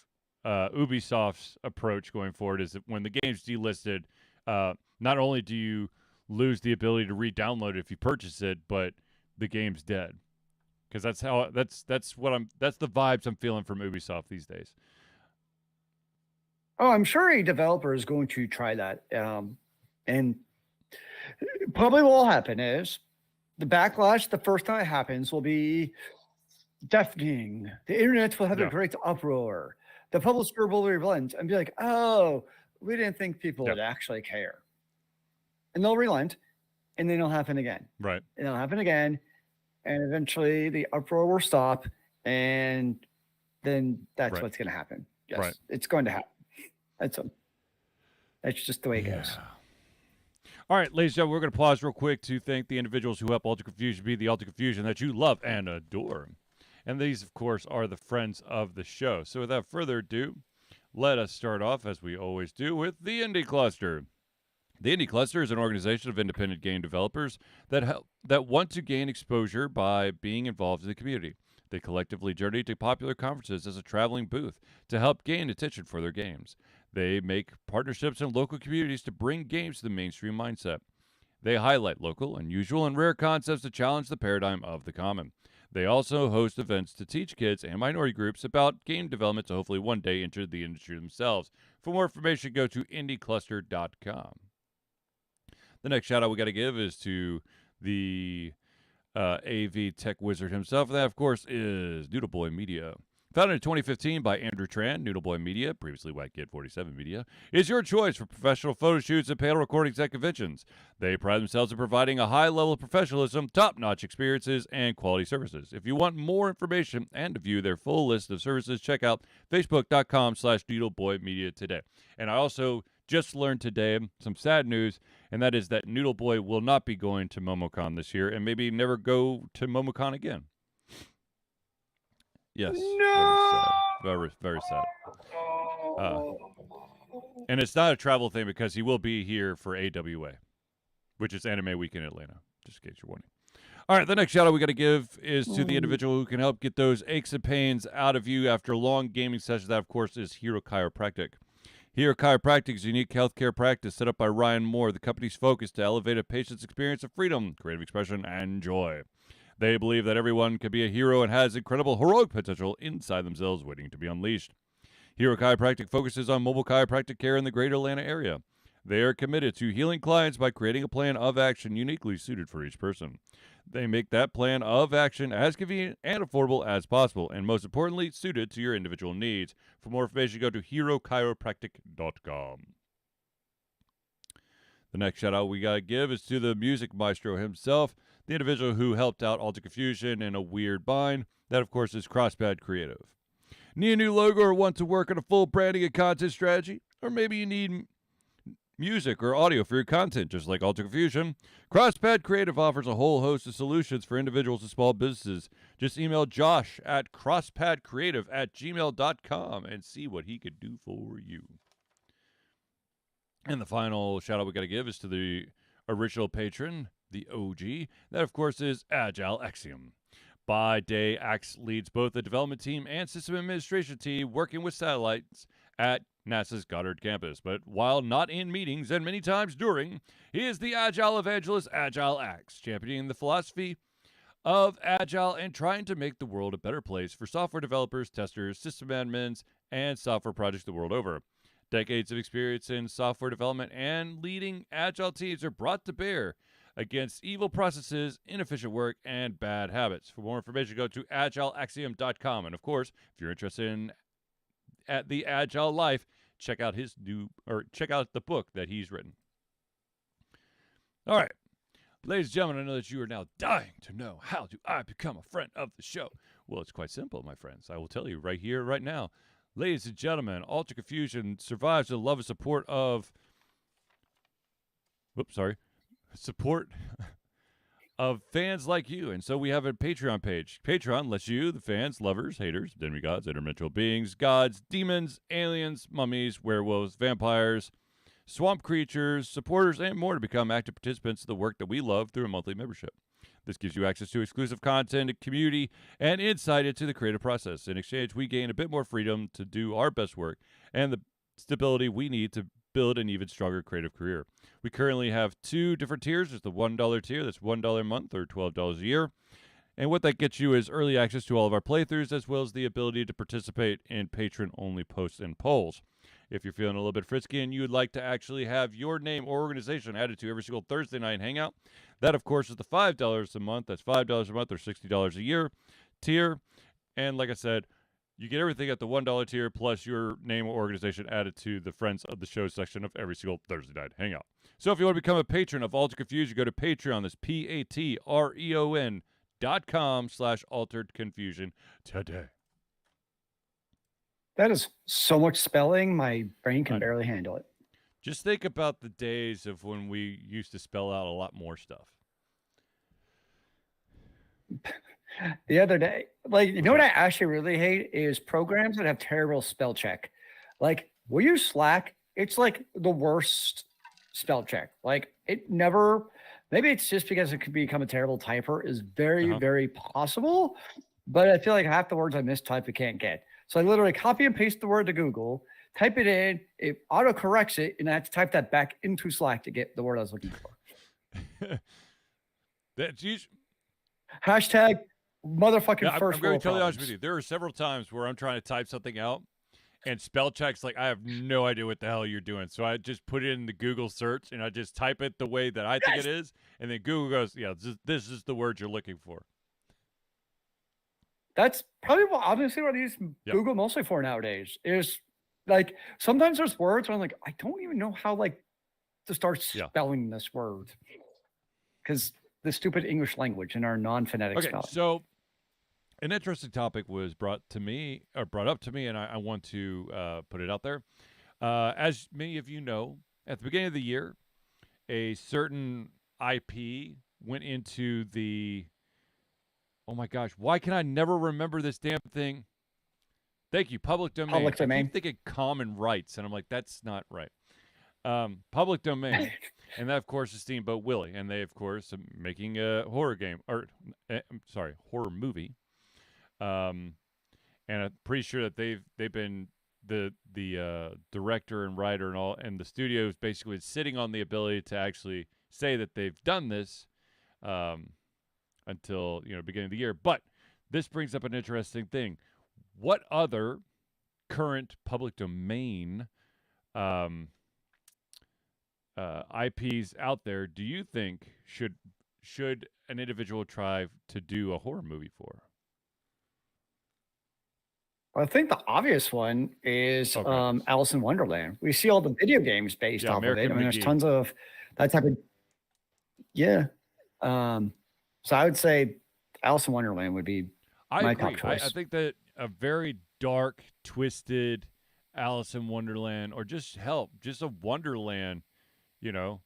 Speaker 1: Ubisoft's approach going forward is that when the game's delisted, not only do you lose the ability to re-download it if you purchase it, but the game's dead. Because that's the vibes I'm feeling from Ubisoft these days.
Speaker 2: Oh, I'm sure a developer is going to try that. And probably what will happen is the backlash the first time it happens will be deafening. The internet will have a great uproar. The publisher will relent and be like, oh, we didn't think people would actually care. And they'll relent, and then it'll happen again.
Speaker 1: Right.
Speaker 2: And it'll happen again, and eventually the uproar will stop, and then that's what's going to happen. Yes, it's going to happen. That's just the way it goes.
Speaker 1: All right, ladies and gentlemen, we're going to pause real quick to thank the individuals who help Ultra Confusion be the Ultra Confusion that you love and adore. And these, of course, are the friends of the show. So without further ado, let us start off, as we always do, with the Indie Cluster. The Indie Cluster is an organization of independent game developers that want to gain exposure by being involved in the community. They collectively journey to popular conferences as a traveling booth to help gain attention for their games. They make partnerships in local communities to bring games to the mainstream mindset. They highlight local, unusual, and rare concepts to challenge the paradigm of the common. They also host events to teach kids and minority groups about game development to hopefully one day enter the industry themselves. For more information, go to indiecluster.com. The next shout-out we got to give is to the AV tech wizard himself. That, of course, is Noodle Boy Media. Founded in 2015 by Andrew Tran, Noodle Boy Media, previously White Kid 47 Media, is your choice for professional photo shoots and panel recordings at conventions. They pride themselves in providing a high level of professionalism, top-notch experiences, and quality services. If you want more information and to view their full list of services, check out facebook.com/NoodleBoyMedia today. And I also just learned today some sad news, and that is that Noodle Boy will not be going to MomoCon this year and maybe never go to MomoCon again. Yes.
Speaker 2: No!
Speaker 1: Very sad. Very sad. And it's not a travel thing because he will be here for AWA, which is Anime Week in Atlanta, just in case you're wondering. All right, the next shout out we got to give is to the individual who can help get those aches and pains out of you after long gaming sessions. That, of course, is Hero Chiropractic. Hero Chiropractic is a unique healthcare practice set up by Ryan Moore. The company's focus to elevate a patient's experience of freedom, creative expression, and joy. They believe that everyone can be a hero and has incredible heroic potential inside themselves waiting to be unleashed. Hero Chiropractic focuses on mobile chiropractic care in the greater Atlanta area. They are committed to healing clients by creating a plan of action uniquely suited for each person. They make that plan of action as convenient and affordable as possible, and most importantly, suited to your individual needs. For more information, go to herochiropractic.com. The next shout out we got to give is to the music maestro himself, the individual who helped out Alter Confusion in a weird bind. That, of course, is Crosspad Creative. Need a new logo or want to work on a full branding and content strategy? Or maybe you need music or audio for your content, just like Alter Confusion. Crosspad Creative offers a whole host of solutions for individuals and small businesses. Just email Josh at crosspadcreative@gmail.com and see what he could do for you. And the final shout out we got to give is to the original patron, the OG. That, of course, is Agile Axiom. By day, Axe leads both the development team and system administration team working with satellites at NASA's Goddard campus. But while not in meetings and many times during, he is the Agile evangelist, Agile Axe, championing the philosophy of Agile and trying to make the world a better place for software developers, testers, system admins, and software projects the world over. Decades of experience in software development and leading Agile teams are brought to bear against evil processes, inefficient work, and bad habits. For more information, go to agileaxiom.com. And of course, if you're interested in at the Agile life, check out the book that he's written. All right, ladies and gentlemen, I know that you are now dying to know, how do I become a friend of the show? Well, it's quite simple, my friends. I will tell you right here, right now. Ladies and gentlemen, Alter Confusion survives the love and support of of fans like you. And so we have a Patreon page. Patreon lets you, the fans, lovers, haters, demigods, interdimensional beings, gods, demons, aliens, mummies, werewolves, vampires, swamp creatures, supporters, and more to become active participants of the work that we love through a monthly membership. This gives you access to exclusive content, community, and insight into the creative process. In exchange, we gain a bit more freedom to do our best work and the stability we need to build an even stronger creative career. We currently have two different tiers. There's the $1 tier, that's $1 a month or $12 a year. And what that gets you is early access to all of our playthroughs, as well as the ability to participate in patron-only posts and polls. If you're feeling a little bit frisky and you would like to actually have your name or organization added to every single Thursday night hangout, that, of course, is the $5 a month. That's $5 a month or $60 a year tier. And like I said, you get everything at the $1 tier plus your name or organization added to the Friends of the Show section of every single Thursday night hangout. So if you want to become a patron of Alter Confusion, go to Patreon. That's patreon.com/altered confusion today.
Speaker 2: That is so much spelling, my brain can barely handle it.
Speaker 1: Just think about the days of when we used to spell out a lot more stuff.
Speaker 2: The other day, like, you know what I actually really hate is programs that have terrible spell check. Like, we use Slack. It's like the worst spell check. Like, it never, maybe it's just because it could become a terrible typer is very, very possible. But I feel like half the words I mistype, I can't get. So I literally copy and paste the word to Google, type it in, it auto-corrects it, and I have to type that back into Slack to get the word I was looking for.
Speaker 1: That's usually...
Speaker 2: Hashtag motherfucking first.
Speaker 1: I'm going to be totally honest with you. There are several times where I'm trying to type something out, and spell check's like, I have no idea what the hell you're doing. So I just put it in the Google search, and I just type it the way that I think it is, and then Google goes, yeah, this is the word you're looking for.
Speaker 2: That's probably obviously what I use Google mostly for nowadays is like sometimes there's words where I'm like, I don't even know how to start spelling this word because the stupid English language and our non-phonetic spelling.
Speaker 1: So an interesting topic was brought up to me, and I want to put it out there. As many of you know, at the beginning of the year, a certain IP went into the... Oh my gosh, why can I never remember this damn thing? Thank you, public domain.
Speaker 2: Public domain.
Speaker 1: I keep thinking common rights, and I'm like, that's not right. Public domain, and that, of course, is Steamboat Willie, and they, of course, are making a horror game, horror movie. And I'm pretty sure that they've been the director and writer and all, and the studio is basically sitting on the ability to actually say that they've done this until beginning of the year. But this brings up an interesting thing. What other current public domain IPs out there do you think should an individual try to do a horror movie for?
Speaker 2: I think the obvious one is Alice in Wonderland. We see all the video games based off of it. I mean, there's tons of that type of so I would say Alice in Wonderland would be my top choice.
Speaker 1: I think that a very dark, twisted Alice in Wonderland, or just a Wonderland, that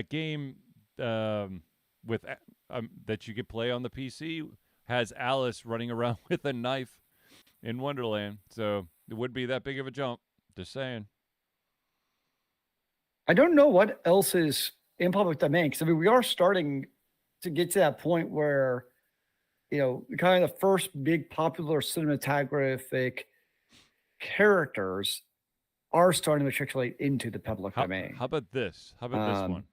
Speaker 1: game with that you could play on the PC has Alice running around with a knife in Wonderland, so it wouldn't be that big of a jump. Just saying.
Speaker 2: I don't know what else is in public domain, because I mean we are starting to get to that point where kind of the first big popular cinematographic characters are starting to matriculate into the public domain.
Speaker 1: How about this? How about this one?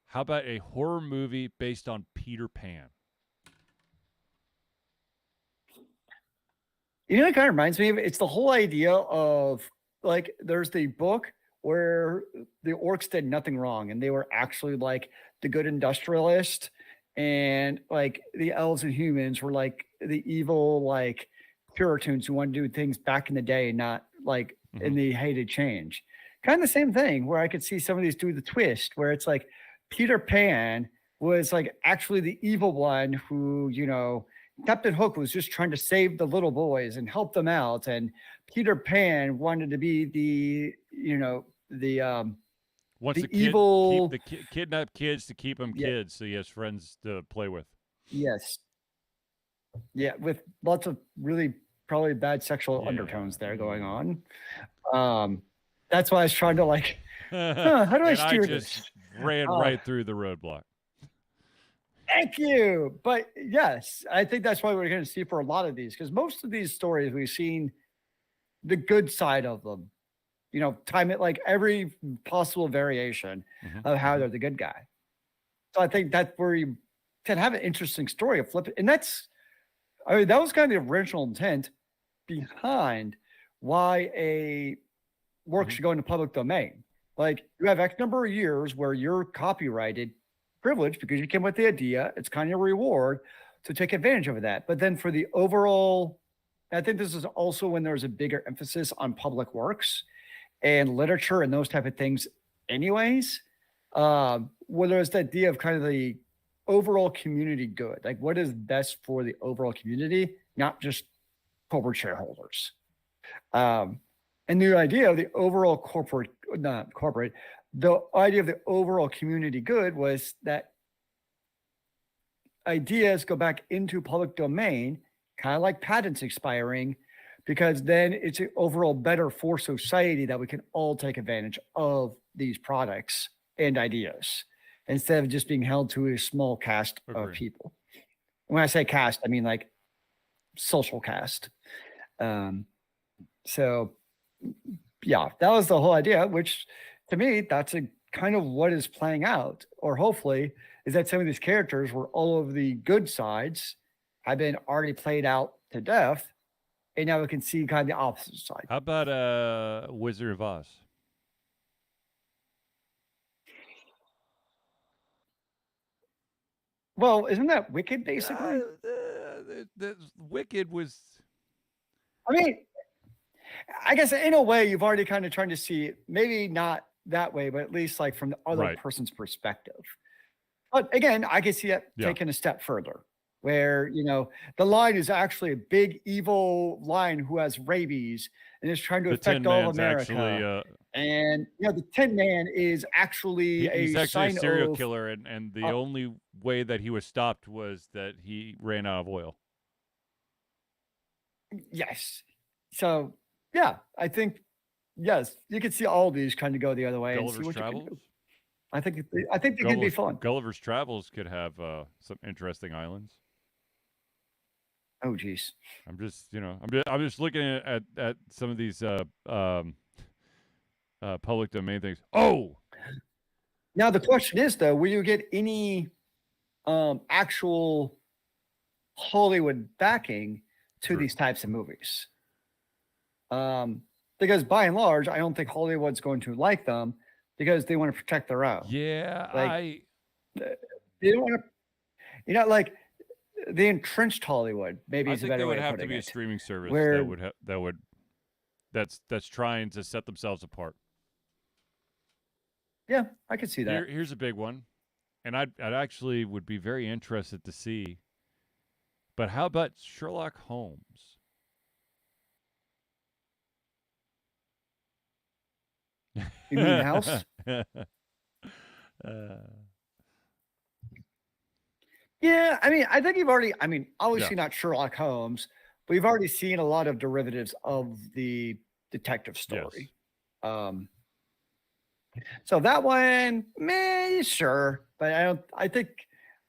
Speaker 1: How about a horror movie based on Peter Pan?
Speaker 2: It kind of reminds me of it's the whole idea of like there's the book where the orcs did nothing wrong and they were actually like the good industrialist, and like the elves and humans were like the evil like Puritans who wanted to do things back in the day, not like and they hated change. Kind of the same thing where I could see some of these do the twist where it's like Peter Pan was like actually the evil one who, Captain Hook was just trying to save the little boys and help them out. And Peter Pan wanted to be the evil
Speaker 1: kidnap kids to keep them kids so he has friends to play with.
Speaker 2: Yes. Yeah, with lots of really probably bad sexual undertones there going on. That's why I was trying to like, how do I steer this?
Speaker 1: Ran right through the roadblock.
Speaker 2: Thank you. But yes, I think that's why we're going to see for a lot of these, because most of these stories we've seen the good side of them, time it like every possible variation of how they're the good guy. So I think that's where you can have an interesting story of flip it. And that was kind of the original intent behind why a work should go into public domain. Like you have X number of years where you're copyrighted privilege because you came with the idea. It's kind of a reward to take advantage of that. But then for the overall, I think this is also when there's a bigger emphasis on public works and literature and those type of things anyways, where there's the idea of kind of the overall community good. Like what is best for the overall community, not just corporate shareholders. And the idea of the overall the idea of the overall community good was that ideas go back into public domain, kind of like patents expiring, because then it's overall better for society that we can all take advantage of these products and ideas instead of just being held to a small cast of people. When I say cast, I mean like social cast. So yeah, that was the whole idea, which to me, that's a kind of what is playing out, or hopefully is that some of these characters where all of the good sides have been already played out to death. And now we can see kind of the opposite side.
Speaker 1: How about Wizard of Oz?
Speaker 2: Well, isn't that Wicked basically?
Speaker 1: The Wicked was.
Speaker 2: I mean, I guess in a way you've already kind of trying to see it, maybe not that way, but at least like from the other person's perspective. But again, I can see it taken a step further where, the line is actually a big evil lion who has rabies and is trying to affect all of America. Actually, and the Tin Man is actually
Speaker 1: he's actually a serial killer, and the only way that he was stopped was that he ran out of oil.
Speaker 2: Yes. So yeah, I think yes, you can see all these kind of go the other way.
Speaker 1: Gulliver's
Speaker 2: and see what
Speaker 1: Travels.
Speaker 2: You can do. I think they could be fun.
Speaker 1: Gulliver's Travels could have some interesting islands.
Speaker 2: Oh, geez.
Speaker 1: I'm just, I'm just looking at some of these public domain things. Oh,
Speaker 2: Now the question is, though, will you get any actual Hollywood backing to
Speaker 1: True.
Speaker 2: these types of movies? Because by and large, I don't think Hollywood's going to like them because they want to protect their own.
Speaker 1: yeah,
Speaker 2: Like they don't want to, like the entrenched Hollywood. Maybe
Speaker 1: I
Speaker 2: is a
Speaker 1: think
Speaker 2: better
Speaker 1: there
Speaker 2: way
Speaker 1: would
Speaker 2: of
Speaker 1: have
Speaker 2: putting
Speaker 1: to be a
Speaker 2: it.
Speaker 1: streaming service
Speaker 2: Where
Speaker 1: that's trying to set themselves apart.
Speaker 2: yeah, I could see that.
Speaker 1: Here's a big one, and I'd actually would be very interested to see. But how about Sherlock Holmes?
Speaker 2: You mean House? Yeah, I mean, I think you've already. I mean, obviously not Sherlock Holmes, but we've already seen a lot of derivatives of the detective story.
Speaker 1: Yes.
Speaker 2: So that one, sure, but I don't. I think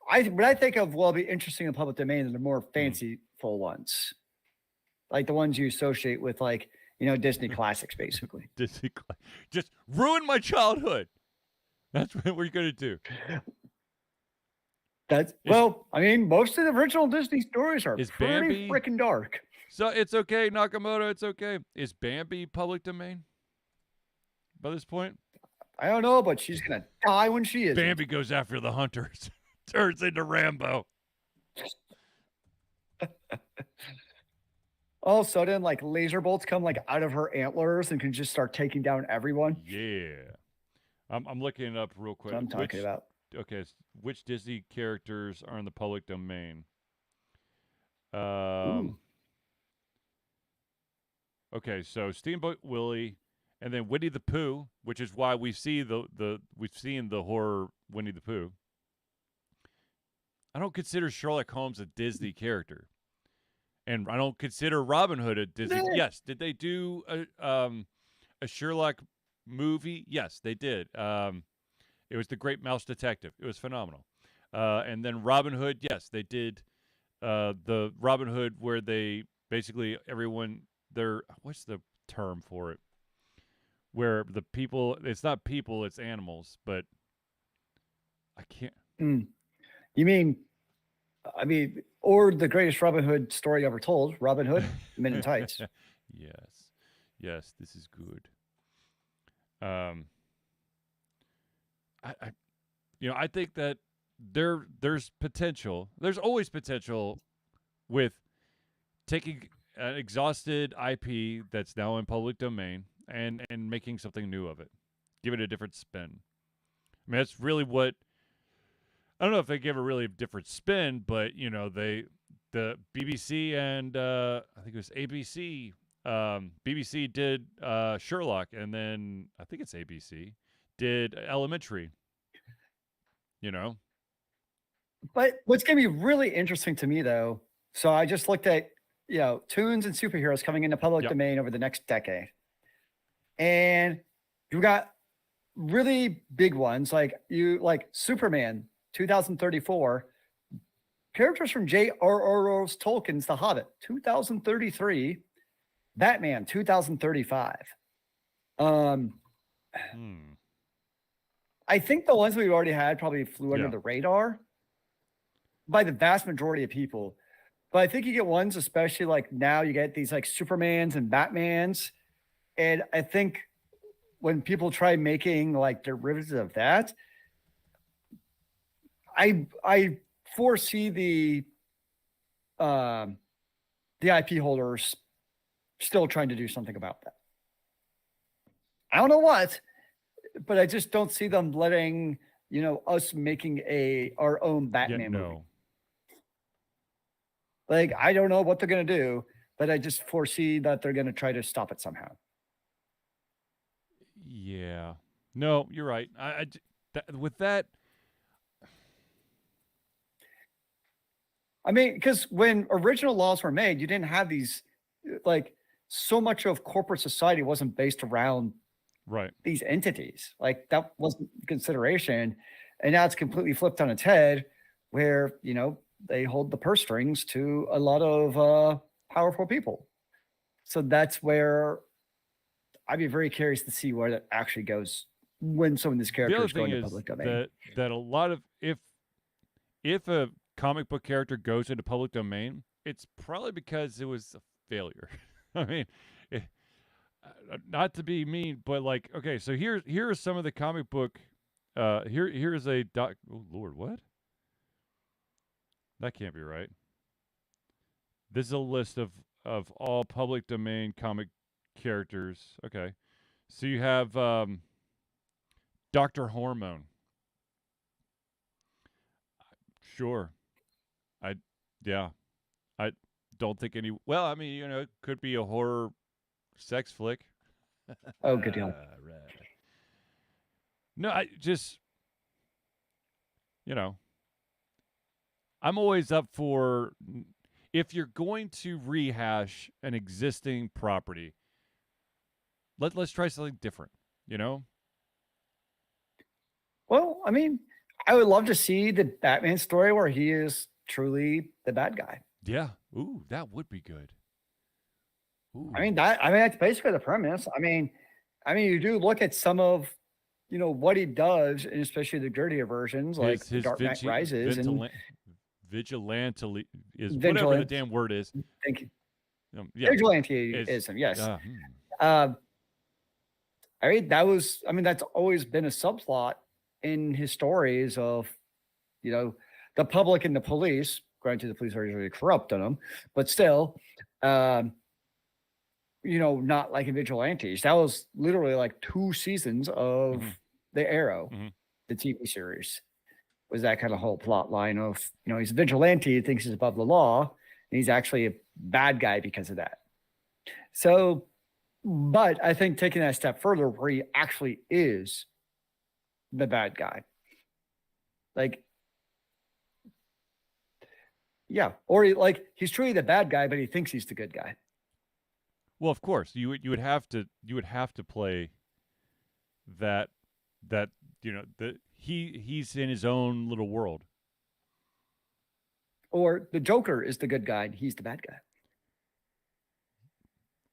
Speaker 2: when I think of will be interesting in public domain are the more fanciful ones, like the ones you associate with, like Disney classics, basically.
Speaker 1: Disney just ruined my childhood. That's what we're gonna do.
Speaker 2: Well, I mean, most of the original Disney stories are pretty
Speaker 1: Bambi
Speaker 2: freaking dark.
Speaker 1: So it's okay, Nakamoto. It's okay. Is Bambi public domain by this point?
Speaker 2: I don't know, but she's gonna die when she is.
Speaker 1: Bambi goes after the hunters, turns into Rambo.
Speaker 2: All of a sudden, like laser bolts come like out of her antlers and can just start taking down everyone.
Speaker 1: Yeah, I'm looking it up real quick.
Speaker 2: That's what I'm talking about.
Speaker 1: Okay, which Disney characters are in the public domain? Okay, so Steamboat Willie, and then Winnie the Pooh, which is why we see we've seen the horror Winnie the Pooh. I don't consider Sherlock Holmes a Disney character, and I don't consider Robin Hood a Disney. Yes, did they do a Sherlock movie? Yes, they did. It was The Great Mouse Detective. It was phenomenal. And then Robin Hood, yes, they did the Robin Hood where they basically what's the term for it? Where the people, it's not people, it's animals, but I can't.
Speaker 2: You mean, or the greatest Robin Hood story ever told, Robin Hood, Men in Tights.
Speaker 1: Yes, this is good. I think that there's potential. There's always potential with taking an exhausted IP that's now in public domain and making something new of it. Give it a different spin. I mean, that's really what. I don't know if they give a really different spin, but the BBC and I think it was ABC. BBC did Sherlock, and then I think it's ABC did Elementary.
Speaker 2: But what's going to be really interesting to me, though, so I just looked at tunes and superheroes coming into public domain over the next decade, and you've got really big ones like Superman 2034, characters from J.R.R. Tolkien's The Hobbit 2033, Batman 2035. I think the ones we've already had probably flew under the radar by the vast majority of people. But I think you get ones, especially like now you get these like Supermans and Batmans. And I think when people try making like derivatives of that, I foresee the IP holders still trying to do something about that. I don't know what, but I just don't see them letting us making our own Batman movie. Like, I don't know what they're gonna do, but I just foresee that they're gonna try to stop it somehow.
Speaker 1: Yeah. No, you're right. With that.
Speaker 2: I mean, because when original laws were made, you didn't have these, like, so much of corporate society wasn't based around these entities. Like, that wasn't consideration. And now it's completely flipped on its head where, they hold the purse strings to a lot of powerful people. So that's where I'd be very curious to see where that actually goes when some of these characters go into public domain.
Speaker 1: that a lot of if a comic book character goes into public domain, it's probably because it was a failure. I mean, not to be mean, but like, okay, so here are some of the comic book. Here's a doc. Oh Lord, what? That can't be right. This is a list of all public domain comic characters. Okay, so you have Dr. Hormone. Sure. I don't think any. Well, I mean, it could be a horror sex flick.
Speaker 2: Oh, good deal.
Speaker 1: Right. No, I just, I'm always up for, if you're going to rehash an existing property, let's try something different,
Speaker 2: Well, I mean, I would love to see the Batman story where he is truly the bad guy.
Speaker 1: Yeah. Ooh, that would be good. Ooh.
Speaker 2: I mean, that's basically the premise. I mean, you do look at some of, what he does, and especially the dirtier versions, like
Speaker 1: his
Speaker 2: Dark Knight Rises and
Speaker 1: vigilante is
Speaker 2: Vigilant.
Speaker 1: whatever the damn word is.
Speaker 2: Thank you.
Speaker 1: Yeah.
Speaker 2: Vigilanteism, yes. I mean, that's always been a subplot in his stories of, the public and the police. Granted, the police are usually corrupt on them, but still, not like in Vigilantes. That was literally like 2 seasons of The Arrow, the TV series. Was that kind of whole plot line of, he's a vigilante, he thinks he's above the law, and he's actually a bad guy because of that. So, but I think taking that a step further where he actually is the bad guy. Like, yeah. Or he's truly the bad guy, but he thinks he's the good guy.
Speaker 1: Well, of course, you would have to play that he's in his own little world.
Speaker 2: Or the Joker is the good guy and he's the bad guy.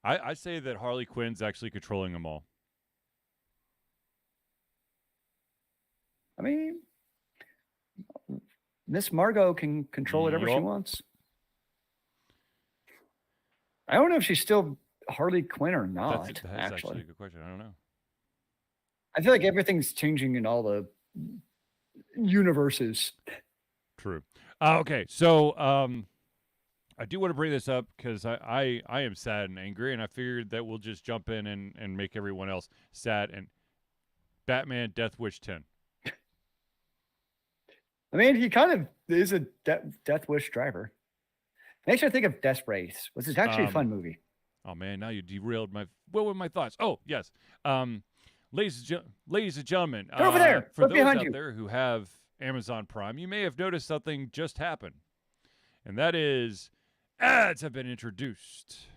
Speaker 1: I say that Harley Quinn's actually controlling them all.
Speaker 2: I mean, Miss Margot can control whatever she wants. I don't know if she's still Harley Quinn or not.
Speaker 1: That's actually a good question. I don't know.
Speaker 2: I feel like everything's changing in all the universes.
Speaker 1: True. Okay, so I do want to bring this up because I am sad and angry, and I figured that we'll just jump in and make everyone else sad. And Batman Death Wish 10.
Speaker 2: I mean, he kind of is a Death Wish driver. Makes me think of Death Race, which is actually a fun movie.
Speaker 1: Oh man, now you derailed what were my thoughts? Oh yes, ladies and gentlemen,
Speaker 2: over there,
Speaker 1: for those
Speaker 2: out
Speaker 1: there who have Amazon Prime, you may have noticed something just happened, and that is ads have been introduced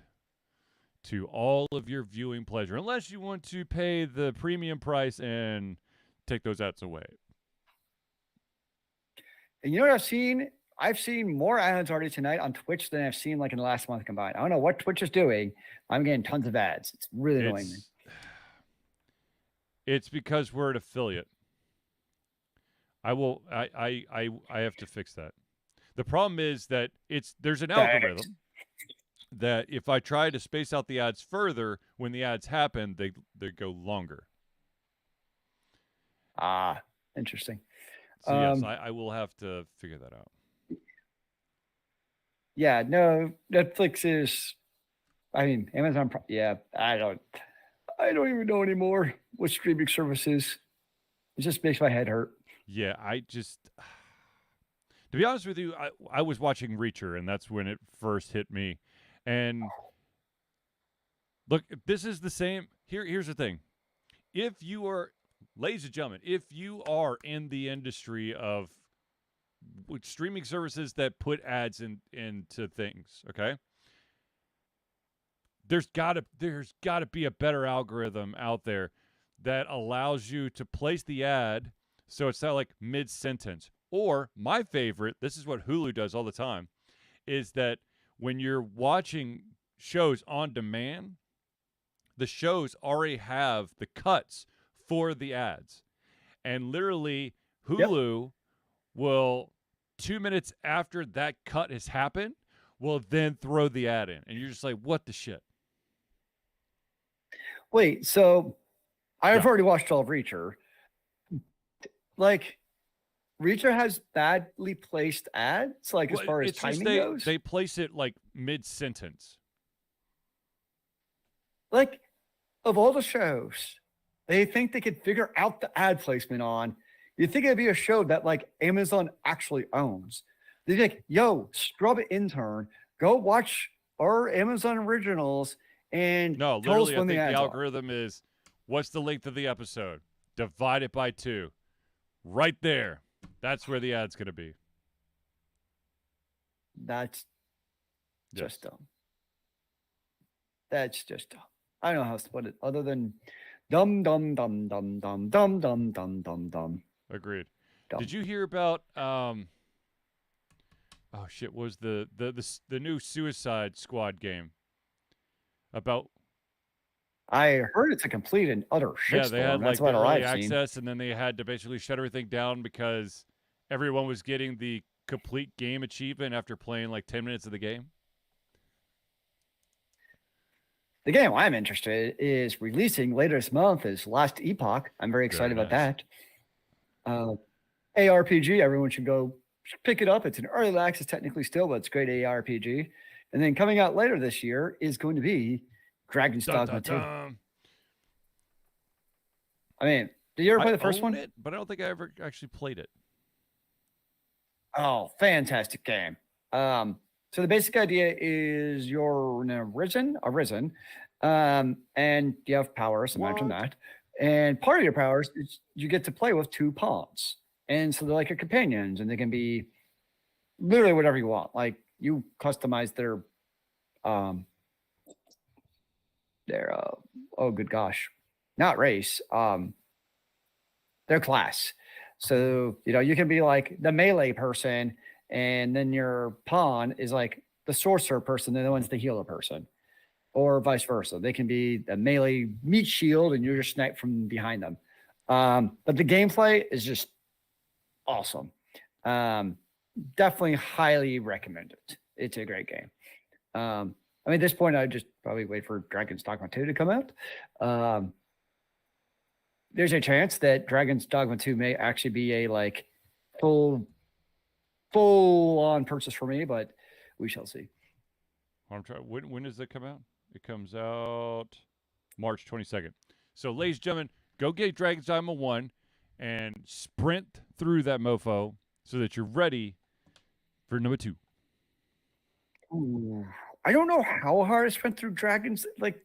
Speaker 1: to all of your viewing pleasure, unless you want to pay the premium price and take those ads away.
Speaker 2: And you know what I've seen? I've seen more ads already tonight on Twitch than I've seen like in the last month combined. I don't know what Twitch is doing. I'm getting tons of ads. It's really annoying me.
Speaker 1: It's because we're an affiliate. I have to fix that. The problem is that there's an algorithm that if I try to space out the ads further, when the ads happen, they go longer.
Speaker 2: Ah, interesting.
Speaker 1: So yes, I will have to figure that out.
Speaker 2: Yeah, no, Netflix is, Amazon. Yeah, I don't even know anymore what streaming services. It just makes my head hurt.
Speaker 1: Yeah, to be honest with you, I was watching Reacher, and that's when it first hit me. And look, this is the same. Here's the thing. If you are, ladies and gentlemen, if you are in the industry of streaming services that put ads into things, okay? There's got to be a better algorithm out there that allows you to place the ad so it's not like mid-sentence. Or my favorite, this is what Hulu does all the time, is that when you're watching shows on demand, the shows already have the cuts for the ads. And literally, Hulu will, 2 minutes after that cut has happened, will then throw the ad in. And you're just like, what the shit?
Speaker 2: Wait, so I've already watched all of Reacher. Like, Reacher has badly placed ads, like, as far as timing goes?
Speaker 1: They place it, like, mid-sentence.
Speaker 2: Like, of all the shows they think they could figure out the ad placement on, you'd think it'd be a show that, like, Amazon actually owns. They'd be like, yo, scrub intern, go watch our Amazon originals and
Speaker 1: no,
Speaker 2: tell us
Speaker 1: literally,
Speaker 2: when
Speaker 1: I think the
Speaker 2: ads
Speaker 1: algorithm is, what's the length of the episode? Divide it by 2. Right there. That's where the ad's going to be.
Speaker 2: That's just dumb. That's just dumb. I don't know how else to put it other than dumb, dumb, dumb, dumb, dumb, dumb, dumb, dumb, dumb, dumb.
Speaker 1: Agreed.
Speaker 2: Dumb.
Speaker 1: Did you hear about oh shit, was the new Suicide Squad game about?
Speaker 2: I heard it's a complete and utter shitstorm.
Speaker 1: Yeah, they had, like,
Speaker 2: That's what
Speaker 1: the early
Speaker 2: I've seen.
Speaker 1: access, and then they had to basically shut everything down because everyone was getting the complete game achievement after playing like 10 minutes of the game.
Speaker 2: The game I'm interested in is releasing later this month is Last Epoch. I'm very excited about that. ARPG, everyone should go pick it up. It's an early access technically still, but it's great ARPG. And then coming out later this year is going to be Dragon's Dogma 2. I mean, did you ever play the first one?
Speaker 1: It, but I don't think I ever actually played it.
Speaker 2: Oh, fantastic game. So the basic idea is you're an arisen, and you have powers. Imagine that. And part of your powers is you get to play with 2 pawns. And so they're like your companions, and they can be literally whatever you want. Like, you customize their oh good gosh, not race, their class. So, you can be like the melee person, and then your pawn is like the sorcerer person, and the one's the healer person, or vice versa. They can be the melee meat shield, and you're just sniped from behind them. But the gameplay is just awesome. Definitely highly recommend it. It's a great game. I mean, at this point, I'd just probably wait for Dragon's Dogma 2 to come out. There's a chance that Dragon's Dogma 2 may actually be a like full on purchase for me, but we shall see.
Speaker 1: I'm trying. When does it come out? It comes out March 22nd. So, ladies and gentlemen, go get Dragon's Dogma 1 and sprint through that mofo so that you're ready for number 2.
Speaker 2: Ooh, I don't know how hard I sprint through Dragons. Like,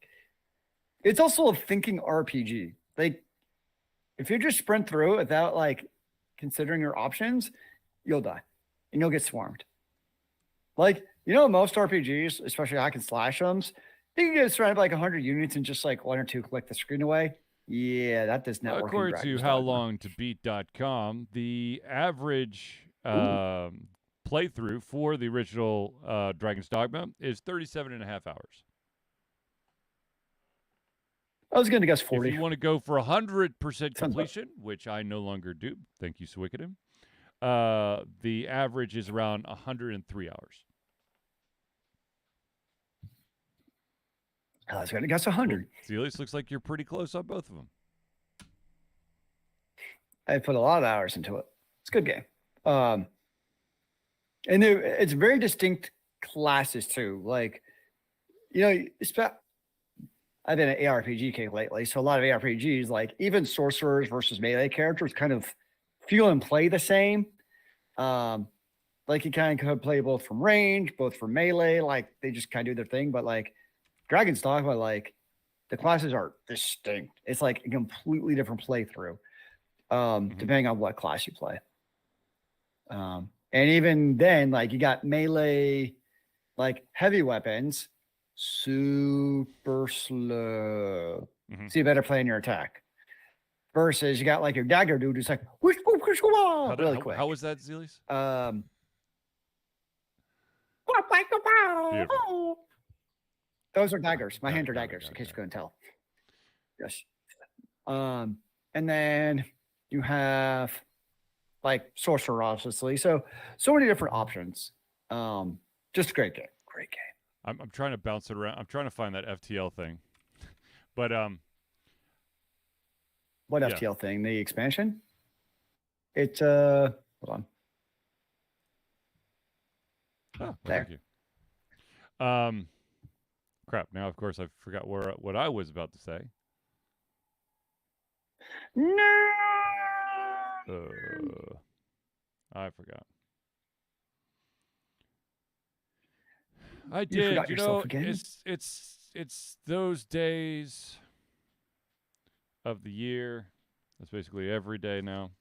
Speaker 2: it's also a thinking RPG. Like, if you just sprint through without like considering your options, you'll die and you'll get swarmed. Like, most RPGs, especially hack and slash them, you can get surrounded by like 100 units and just like 1 or 2 click the screen away. Yeah, that does not work.
Speaker 1: According to howlongtobeat.com, the average playthrough for the original Dragon's Dogma is 37.5 hours.
Speaker 2: I was going to guess 40.
Speaker 1: If you want to go for 100% completion, which I no longer do, thank you, Swickedham, the average is around 103 hours.
Speaker 2: I was going to guess 100.
Speaker 1: Zealeus, looks like you're pretty close on both of them.
Speaker 2: I put a lot of hours into it. It's a good game. And it's very distinct classes too. Like, I've been an ARPG kick lately, so a lot of ARPGs, like even sorcerers versus melee characters, kind of feel and play the same. Like you kind of could play both from range, both from melee. Like they just kind of do their thing. But like Dragon's Dogma, like the classes are distinct. It's like a completely different playthrough, depending on what class you play. And even then, like you got melee, like heavy weapons, super slow. So you better plan your attack. Versus you got like your dagger dude who's like, whoosh, whoosh, really quick.
Speaker 1: How was that, Zealeus?
Speaker 2: Beautiful. Those are daggers. My hands are daggers, in case you couldn't tell. Yes. And then you have like sorcerer, obviously. So many different options. Just a great game. Great game.
Speaker 1: I'm trying to bounce it around. I'm trying to find that FTL thing, but
Speaker 2: what FTL thing? The expansion? It's hold on.
Speaker 1: Oh,
Speaker 2: there.
Speaker 1: Thank you. Crap. Now, of course, I forgot what I was about to say.
Speaker 2: No.
Speaker 1: I forgot. I did. You know,
Speaker 2: again?
Speaker 1: it's those days of the year. That's basically every day now.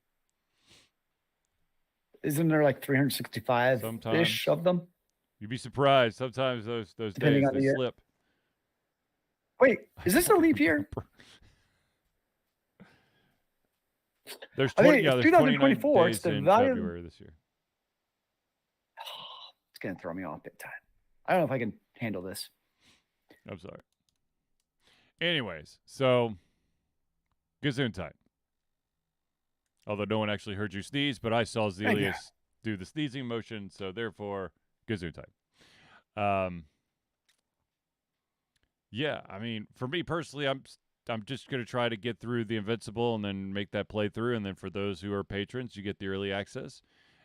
Speaker 2: Isn't there like 365-ish of them?
Speaker 1: You'd be surprised. Sometimes those
Speaker 2: Depending
Speaker 1: days
Speaker 2: on the
Speaker 1: they
Speaker 2: year.
Speaker 1: slip.
Speaker 2: Wait, is this a leap year?
Speaker 1: There's
Speaker 2: I think
Speaker 1: there's
Speaker 2: 2024.
Speaker 1: Days
Speaker 2: It's the
Speaker 1: in
Speaker 2: value.
Speaker 1: February this year.
Speaker 2: It's gonna throw me off big time. I don't know if I can handle this.
Speaker 1: I'm sorry. Anyways, so Gesundheit. Although no one actually heard you sneeze, but I saw Zealeus do the sneezing motion, so therefore Gesundheit. Yeah, I mean, for me personally, I'm just going to try to get through the Invincible and then make that playthrough, and then for those who are patrons, you get the early access.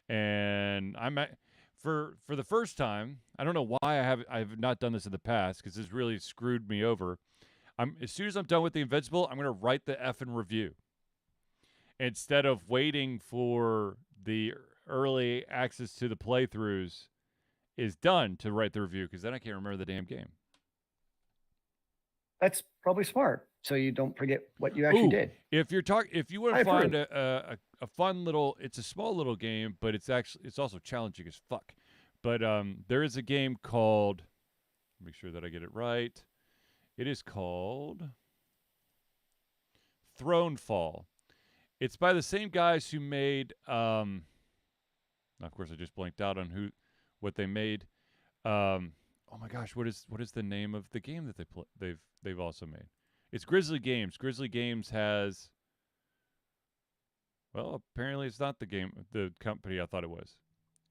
Speaker 1: And for the first time, I don't know why I've not done this in the past, because this really screwed me over. As soon as I'm done with the Invincible, I'm going to write the effing review instead of waiting for the early access to the playthroughs is done to write the review, because then I can't remember the damn game.
Speaker 2: That's probably smart, so you don't forget what you actually did.
Speaker 1: If you want to find a fun little, it's a small little game, but it's also challenging as fuck. But there is a game called, make sure that I get it right. It is called Thronefall. It's by the same guys who made. Of course, I just blanked out on what they made. Oh my gosh, what is the name of the game that they've also made? It's Grizzly Games. Grizzly Games has. Well, apparently it's not the company I thought it was.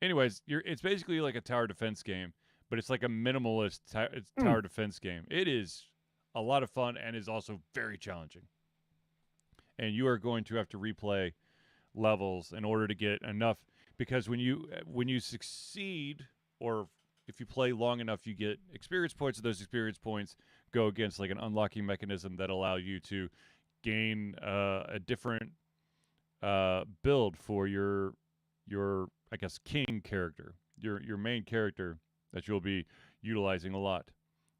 Speaker 1: Anyways, it's basically like a tower defense game, but it's like a minimalist tower defense game. It is a lot of fun and is also very challenging. And you are going to have to replay levels in order to get enough, because when you succeed, or if you play long enough, you get experience points, and those experience points go against like an unlocking mechanism that allow you to gain a different build for your I guess king character, your main character that you'll be utilizing a lot.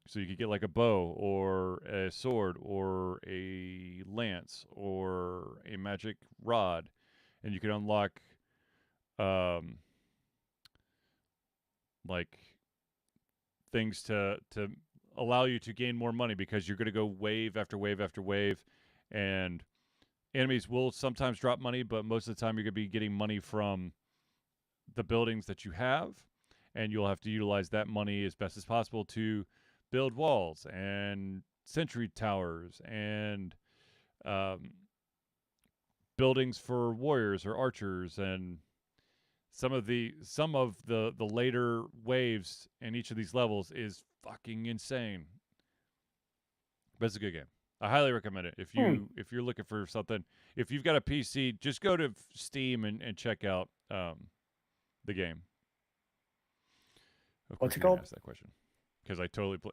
Speaker 1: So you could get like a bow or a sword or a lance or a magic rod, and you can unlock like things to allow you to gain more money, because you're going to go wave after wave after wave, and enemies will sometimes drop money, but most of the time you're going to be getting money from the buildings that you have, and you'll have to utilize that money as best as possible to build walls and sentry towers and buildings for warriors or archers. And some of the later waves in each of these levels is fucking insane. But it's a good game. I highly recommend it. If you're looking for something, if you've got a PC, just go to Steam and check out the game.
Speaker 2: What's it called?
Speaker 1: Ask that question, because I totally play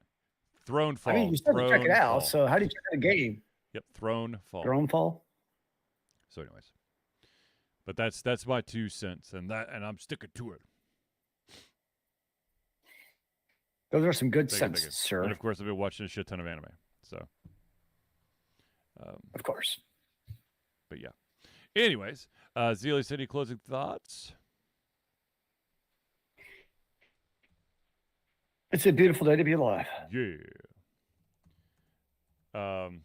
Speaker 1: Thronefall.
Speaker 2: I mean, you said to check it out. So how do you check out a game?
Speaker 1: Yep, Thronefall.
Speaker 2: Thronefall.
Speaker 1: So, anyways, but that's my 2 cents, and I'm sticking to it.
Speaker 2: Those are some good sentences, sir.
Speaker 1: And of course, I've been watching a shit ton of anime. So,
Speaker 2: of course.
Speaker 1: But yeah. Anyways, Zealeus, any closing thoughts?
Speaker 2: It's a beautiful day to be alive.
Speaker 1: Yeah. I'm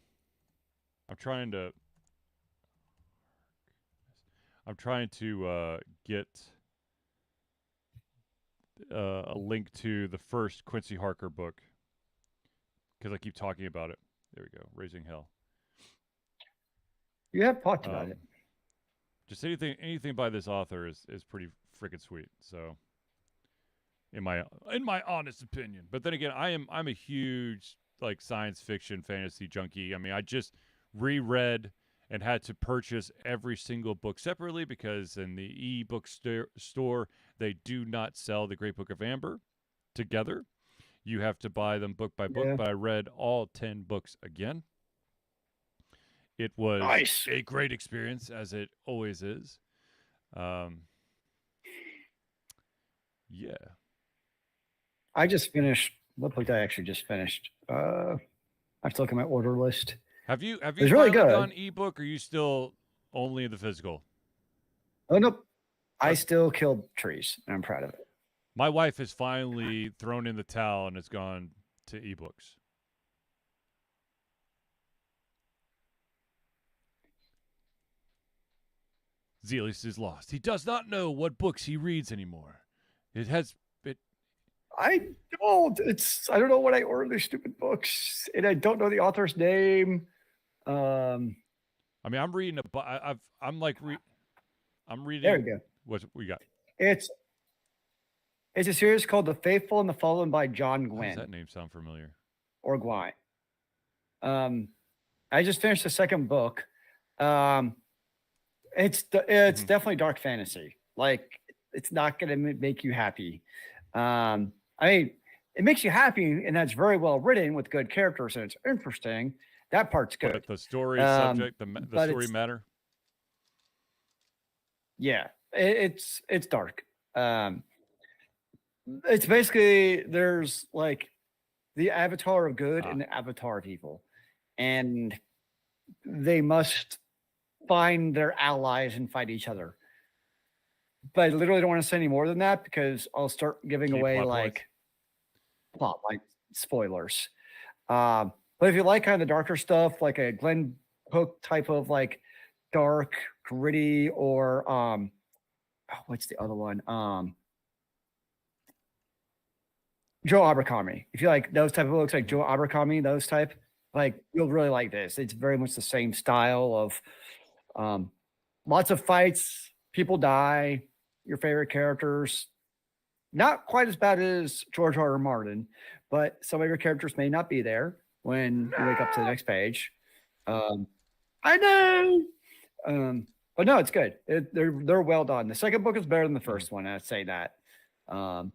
Speaker 1: trying to. I'm trying to get a link to the first Quincy Harker book because I keep talking about it. There we go. Raising Hell.
Speaker 2: You have talked about it.
Speaker 1: Just anything by this author is pretty freaking sweet. So, in my honest opinion. But then again, I'm a huge like science fiction fantasy junkie. I mean, I just reread and had to purchase every single book separately because in the ebook store they do not sell the Great Book of Amber together. You have to buy them book by book.
Speaker 2: Yeah.
Speaker 1: But I read all 10 books again. It was
Speaker 2: Nice.
Speaker 1: a great experience, as it always is. Yeah.
Speaker 2: I just finished. What book did I actually just finished? I have to look at my order list.
Speaker 1: Have you
Speaker 2: It's really good.
Speaker 1: gone ebook, or are you still only the physical?
Speaker 2: Oh nope. I still killed trees, and I'm proud of it.
Speaker 1: My wife has finally thrown in the towel and has gone to ebooks. Zealeus is lost. He does not know what books he reads anymore.
Speaker 2: I don't. I don't know what I ordered these stupid books, and I don't know the author's name.
Speaker 1: I mean, I'm reading I'm reading.
Speaker 2: There we go.
Speaker 1: What we got?
Speaker 2: It's a series called The Faithful and the Fallen by John
Speaker 1: How
Speaker 2: Gwynne.
Speaker 1: does that name sound familiar?
Speaker 2: Or Gwynne. I just finished the second book. It's definitely dark fantasy. Like, it's not going to make you happy. I mean, it makes you happy, and that's very well written with good characters, and it's interesting. That part's good.
Speaker 1: But the story subject, the story matter.
Speaker 2: Yeah, it's dark. It's basically there's like the avatar of good and the avatar of evil, and they must find their allies and fight each other. But I literally don't want to say any more than that because I'll start giving away like spoilers. But if you like kind of the darker stuff, like a Glenn Cook type of like dark, gritty, or what's the other one? Joe Abercrombie. If you like those type of books, like Joe Abercrombie, those type, like you'll really like this. It's very much the same style of lots of fights, people die, your favorite characters. Not quite as bad as George R. R. Martin, but some of your characters may not be there when you wake up to the next page. I know. But no, it's good. They're well done. The second book is better than the first one. I'd say that. And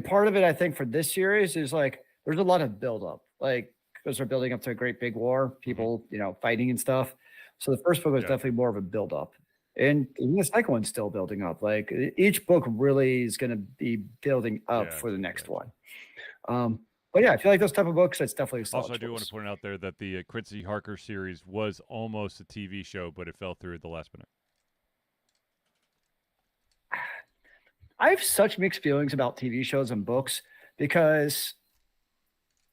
Speaker 2: part of it, I think, for this series is like there's a lot of buildup, like because they're building up to a great big war, people, fighting and stuff. So the first book was definitely more of a buildup. And the second one's still building up. Like each book really is going to be building up for the next one. But yeah, if you like those type of books, that's definitely a solid
Speaker 1: Also, I do want to point out there that the Quincy Harker series was almost a TV show, but it fell through at the last minute.
Speaker 2: I have such mixed feelings about TV shows and books because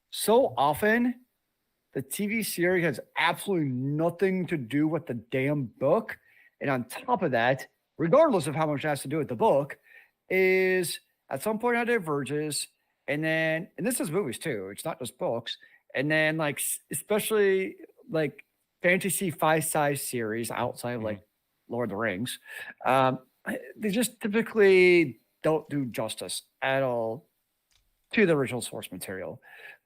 Speaker 2: so often the TV series has absolutely nothing to do with the damn book. And on top of that, regardless of how much it has to do with the book, is at some point it diverges. And this is movies too. It's not just books. And then like, especially like fantasy 5-size series outside of like Lord of the Rings, they just typically don't do justice at all to the original source material.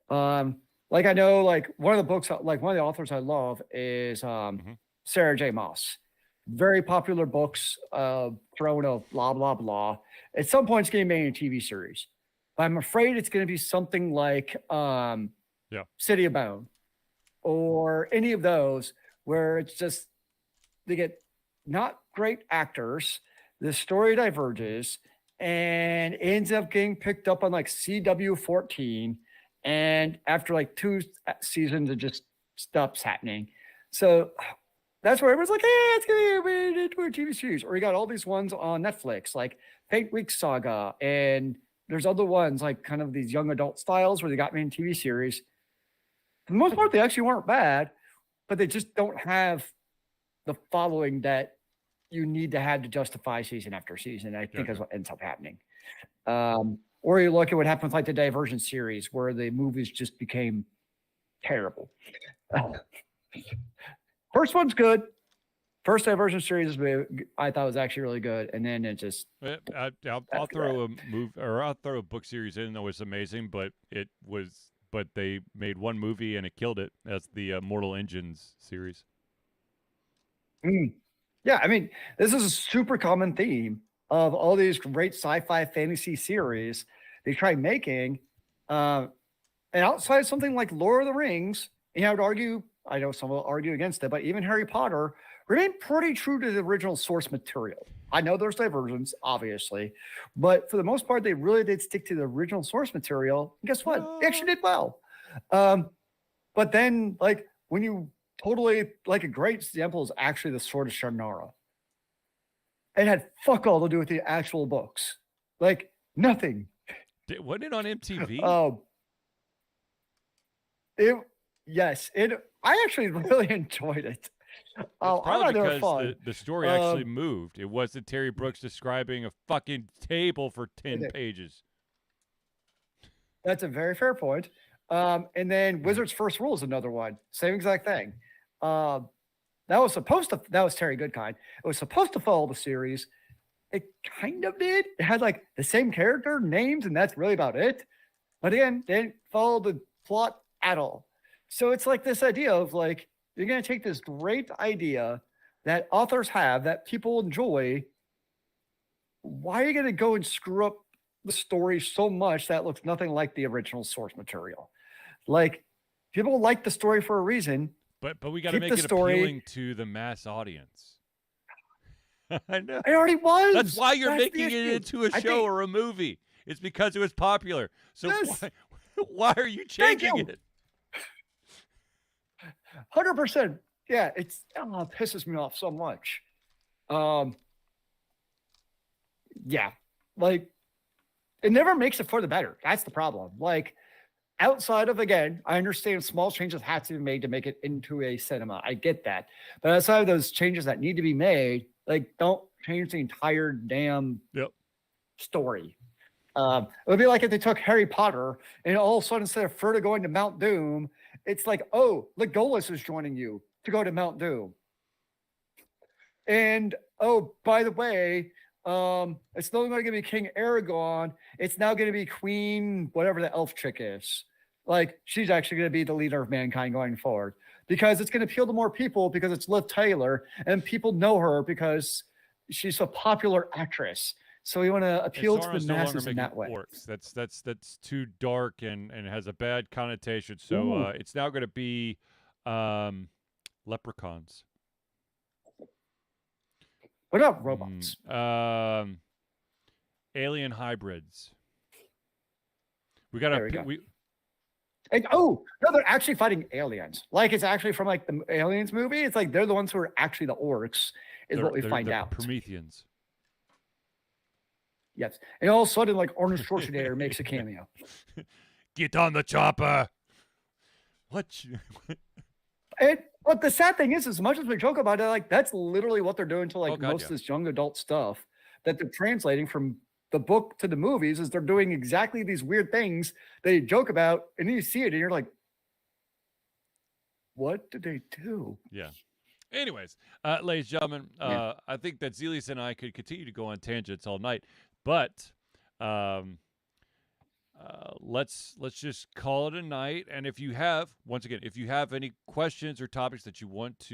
Speaker 2: Like I know, like one of the books, like one of the authors I love is Sarah J. Maas. Very popular books, throne of blah, blah, blah. At some point, it's going to be made in a TV series. But I'm afraid it's going to be something like City of Bone or any of those where it's just they get not great actors, the story diverges, and ends up getting picked up on like CW14. And after like 2 seasons, it just stops happening. So that's where everyone's like, hey, it's going to be made into a TV series. Or you got all these ones on Netflix, like Fate Week Saga. And there's other ones, like kind of these young adult styles where they got made in TV series. For the most part, they actually weren't bad, but they just don't have the following that you need to have to justify season after season. I think
Speaker 1: Gotcha.
Speaker 2: that's what ends up happening. Or you look at what happened with like the Divergent series, where the movies just became terrible. First one's good. First Divergent series I thought was actually really good, and then it just.
Speaker 1: I'll throw I'll throw a book series in that was amazing, but they made one movie and it killed it. That's the Mortal Engines series.
Speaker 2: Yeah, I mean, this is a super common theme of all these great sci-fi fantasy series they try making. And outside something like Lord of the Rings, and I would argue, I know some will argue against it, but even Harry Potter remain pretty true to the original source material. I know there's diversions, obviously, but for the most part, they really did stick to the original source material. And guess what? They actually did well. But then, like, when you totally, like, a great example is actually the Sword of Shannara. It had fuck all to do with the actual books. Like, nothing.
Speaker 1: Wasn't it on MTV?
Speaker 2: I actually really enjoyed it.
Speaker 1: Probably because the story actually moved. It wasn't Terry Brooks describing a fucking table for 10 pages.
Speaker 2: That's a very fair point. And then Wizard's First Rule is another one. Same exact thing. That was Terry Goodkind. It was supposed to follow the series. It kind of did. It had like the same character names, and that's really about it. But again, they didn't follow the plot at all. So it's like this idea of like, you're going to take this great idea that authors have that people enjoy. Why are you going to go and screw up the story so much that looks nothing like the original source material? Like, people like the story for a reason.
Speaker 1: But we got to make it appealing to the mass audience. I know.
Speaker 2: It already was.
Speaker 1: That's why you're making it into a show or a movie. It's because it was popular. So yes. why are you changing it?
Speaker 2: 100%. Yeah, it pisses me off so much. Yeah, like it never makes it for the better. That's the problem. Like outside of, again, I understand small changes have to be made to make it into a cinema. I get that. But outside of those changes that need to be made, like don't change the entire damn story. It would be like if they took Harry Potter and all of a sudden instead of Frodo going to Mount Doom, it's like, oh, Legolas is joining you to go to Mount Doom. And, oh, by the way, it's no longer going to be King Aragorn. It's now going to be Queen, whatever the elf chick is. Like, she's actually going to be the leader of mankind going forward. Because it's going to appeal to more people because it's Liv Tyler. And people know her because she's a popular actress. So we want to appeal to the masses in that way.
Speaker 1: Orcs. That's too dark and has a bad connotation. So it's now going to be leprechauns.
Speaker 2: What about robots?
Speaker 1: Alien hybrids. We got to.
Speaker 2: No, they're actually fighting aliens. Like it's actually from like the Aliens movie. It's like they're the ones who are actually the orcs. What we find out.
Speaker 1: Prometheans.
Speaker 2: Yes. And all of a sudden, like Arnold Schwarzenegger makes a cameo.
Speaker 1: Get on the chopper. What?
Speaker 2: But the sad thing is, as much as we joke about it, like that's literally what they're doing to like most of this young adult stuff that they're translating from the book to the movies is they're doing exactly these weird things they joke about, and then you see it and you're like, what did they do?
Speaker 1: Yeah. Anyways, ladies and gentlemen, I think that Zealeus and I could continue to go on tangents all night, but let's just call it a night. And if you have, once again, if you have any questions or topics that you want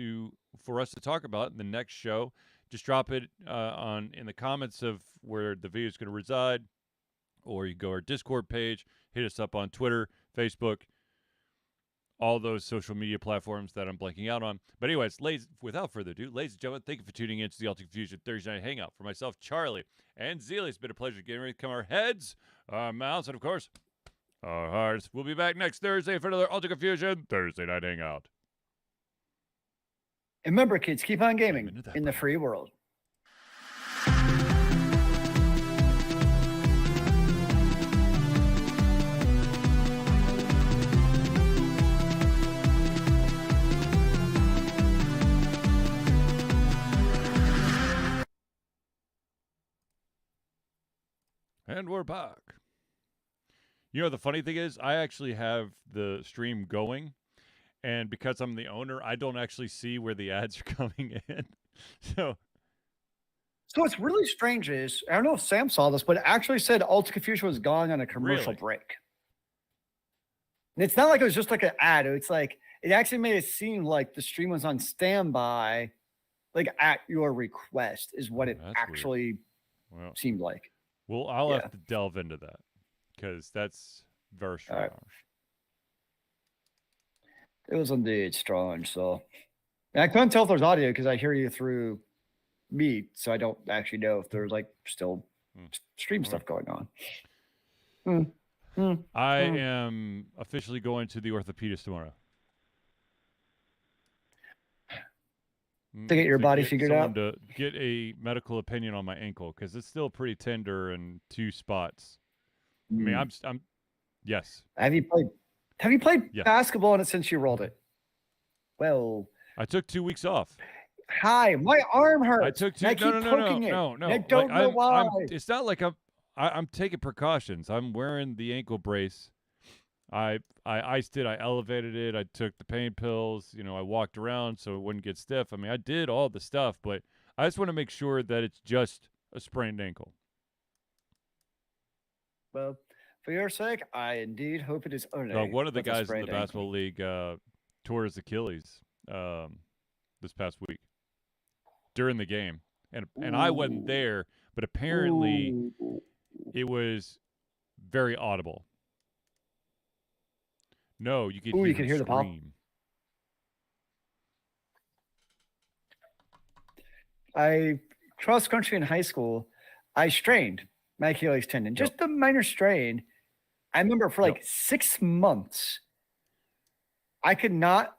Speaker 1: for us to talk about in the next show, just drop it in the comments of where the video is going to reside, or you go to our Discord page, hit us up on Twitter, Facebook, all those social media platforms that I'm blanking out on. But anyways, without further ado, ladies and gentlemen, thank you for tuning in to the Ultimate Confusion Thursday Night Hangout. For myself, Charlie, and Zealeus, it's been a pleasure getting ready to come our heads, our mouths, and of course, our hearts. We'll be back next Thursday for another Ultimate Confusion Thursday Night Hangout.
Speaker 2: And remember, kids, keep on gaming in the free world.
Speaker 1: And we're back. You know, the funny thing is, I actually have the stream going, and because I'm the owner, I don't actually see where the ads are coming in. So
Speaker 2: what's really strange is, I don't know if Sam saw this, but it actually said Ultra Confusion was gone on a commercial
Speaker 1: Really?
Speaker 2: break. And it's not like it was just like an ad. It's like, it actually made it seem like the stream was on standby, like at your request is what it
Speaker 1: That's
Speaker 2: actually
Speaker 1: well,
Speaker 2: seemed like.
Speaker 1: well, I'll
Speaker 2: Yeah.
Speaker 1: have to delve into that because that's very strange.
Speaker 2: Right. It was indeed strange. So, and I couldn't tell if there's audio because I hear you through me, so I don't actually know if there's like still stream stuff going on.
Speaker 1: I am officially going to the orthopedist tomorrow.
Speaker 2: To get your body figured out?
Speaker 1: To get a medical opinion on my ankle because it's still pretty tender in 2 spots. I mean, I'm yes.
Speaker 2: Have you played
Speaker 1: Yes.
Speaker 2: basketball in it since you rolled it? Well,
Speaker 1: I took 2 weeks off.
Speaker 2: hi, my arm hurts.
Speaker 1: I took 2.
Speaker 2: I keep poking it.
Speaker 1: No.
Speaker 2: I don't know why.
Speaker 1: It's not like I'm taking precautions. I'm wearing the ankle brace. I iced it. I elevated it. I took the pain pills. You know, I walked around so it wouldn't get stiff. I mean, I did all the stuff, but I just want to make sure that it's just a sprained ankle.
Speaker 2: Well, for your sake, I indeed hope it is only.
Speaker 1: One of the
Speaker 2: with a
Speaker 1: guys in
Speaker 2: sprained
Speaker 1: the basketball league tore his Achilles this past week during the game, and I wasn't there, but apparently it was very audible. No, you could
Speaker 2: you could hear the pop. I cross country in high school. I strained my Achilles tendon, just a minor strain. I remember for like 6 months, I could not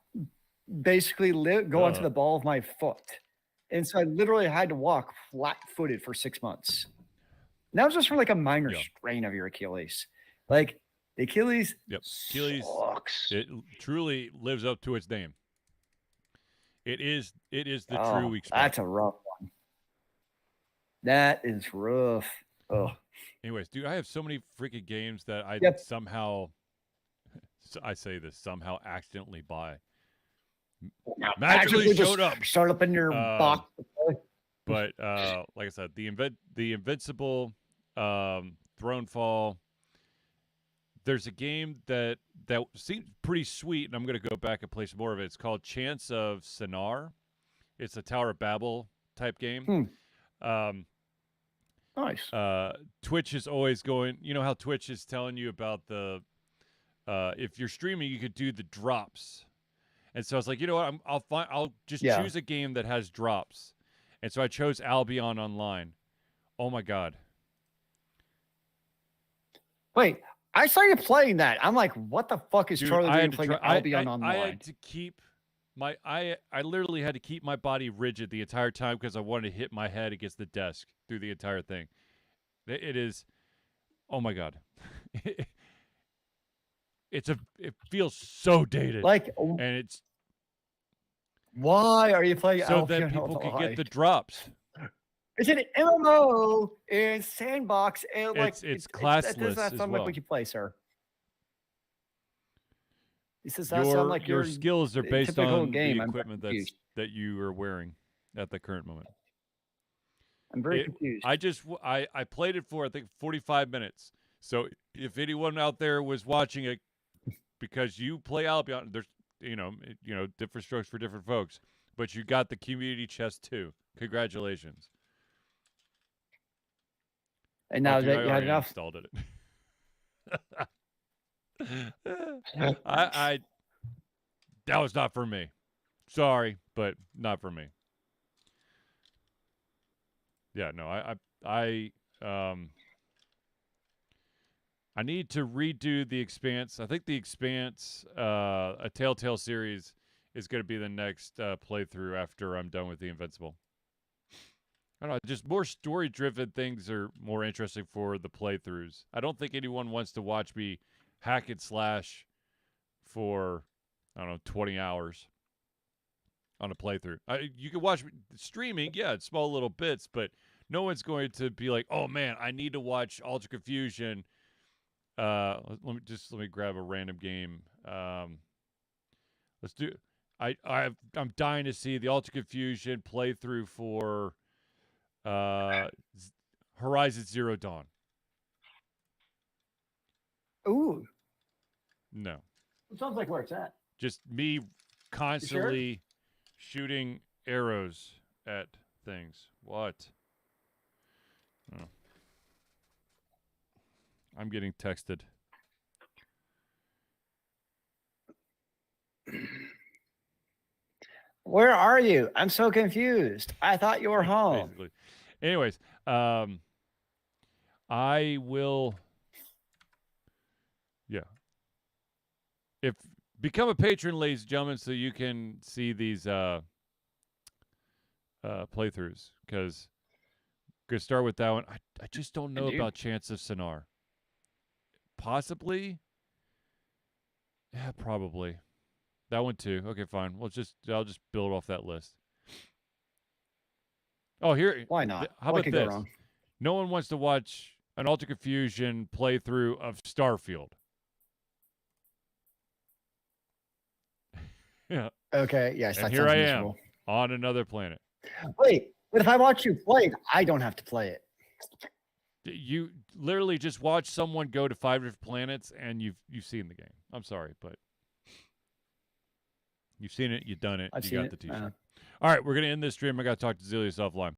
Speaker 2: basically go onto the ball of my foot. And so I literally had to walk flat-footed for 6 months. And that was just for like a minor strain of your Achilles. Like the Achilles, sucks.
Speaker 1: It truly lives up to its name. It is the true weak spot.
Speaker 2: That's a rough one. That is rough. Oh.
Speaker 1: Anyways, dude, I have so many freaking games that I somehow accidentally buy. Magically showed up.
Speaker 2: Start up in your box.
Speaker 1: But like I said, the Invincible, Thronefall. There's a game that seems pretty sweet, and I'm going to go back and play some more of it. It's called Chance of Sinar. It's a Tower of Babel type game.
Speaker 2: Nice.
Speaker 1: Twitch is always going. You know how Twitch is telling you about the if you're streaming, you could do the drops. And so I was like, you know what? I'll just choose a game that has drops. And so I chose Albion Online. Oh my god.
Speaker 2: Wait, I saw you playing that. I'm like, what the fuck is Charlie doing playing Albion Online?
Speaker 1: I had to keep I literally had to keep my body rigid the entire time because I wanted to hit my head against the desk through the entire thing. It is, oh my god. It feels so dated.
Speaker 2: Like,
Speaker 1: and it's
Speaker 2: why are you playing
Speaker 1: so
Speaker 2: Albion
Speaker 1: that people
Speaker 2: Online?
Speaker 1: can get the drops?
Speaker 2: It's an MMO in sandbox, and like
Speaker 1: it's classless
Speaker 2: It does not
Speaker 1: as
Speaker 2: sound
Speaker 1: well.
Speaker 2: like what you play, sir. This does
Speaker 1: not
Speaker 2: sound like
Speaker 1: your skills are based on
Speaker 2: game.
Speaker 1: the equipment that you are wearing at the current moment.
Speaker 2: I'm very confused.
Speaker 1: I played it for I think 45 minutes. So if anyone out there was watching it because you play Albion, there's different strokes for different folks, but you got the community chest too. Congratulations.
Speaker 2: And now that you had enough,
Speaker 1: installed it. I that was not for me. Sorry, but not for me. Yeah, no, I need to redo The Expanse. I think The Expanse, a Telltale series, is going to be the next playthrough after I'm done with The Invincible. I don't know, just more story-driven things are more interesting for the playthroughs. I don't think anyone wants to watch me hack and slash for, 20 hours on a playthrough. You can watch streaming, it's small little bits, but no one's going to be like, oh man, I need to watch Ultra Confusion. Let me grab a random game. Let's do. I'm dying to see the Ultra Confusion playthrough for Horizon Zero Dawn.
Speaker 2: Ooh,
Speaker 1: No,
Speaker 2: it sounds like where it's at.
Speaker 1: just me constantly shooting arrows at things. What? Oh. I'm getting texted.
Speaker 2: Where are you? I'm so confused. I thought you were home.
Speaker 1: Basically. Anyways, I will. Yeah. If become a patron, ladies and gentlemen, so you can see these playthroughs. Because gonna start with that one. I just don't know about Chance of Sonar. Possibly. Yeah, probably. That one too. Okay, fine. I'll just build off that list. Oh, here.
Speaker 2: Why not?
Speaker 1: How
Speaker 2: What
Speaker 1: about
Speaker 2: could
Speaker 1: this?
Speaker 2: go wrong?
Speaker 1: No one wants to watch an Ultra Confusion playthrough of Starfield. Yeah.
Speaker 2: Okay. Yes.
Speaker 1: And
Speaker 2: that
Speaker 1: here
Speaker 2: sounds
Speaker 1: I
Speaker 2: miserable.
Speaker 1: am on another planet.
Speaker 2: Wait, but if I watch you play it, I don't have to play it.
Speaker 1: You literally just watch someone go to 5 different planets, and you've seen the game. I'm sorry, but you've seen it. You've done it.
Speaker 2: I've
Speaker 1: you
Speaker 2: seen
Speaker 1: got
Speaker 2: it.
Speaker 1: the T-shirt. All right, we're gonna end this stream. I got to talk to Zealeus offline.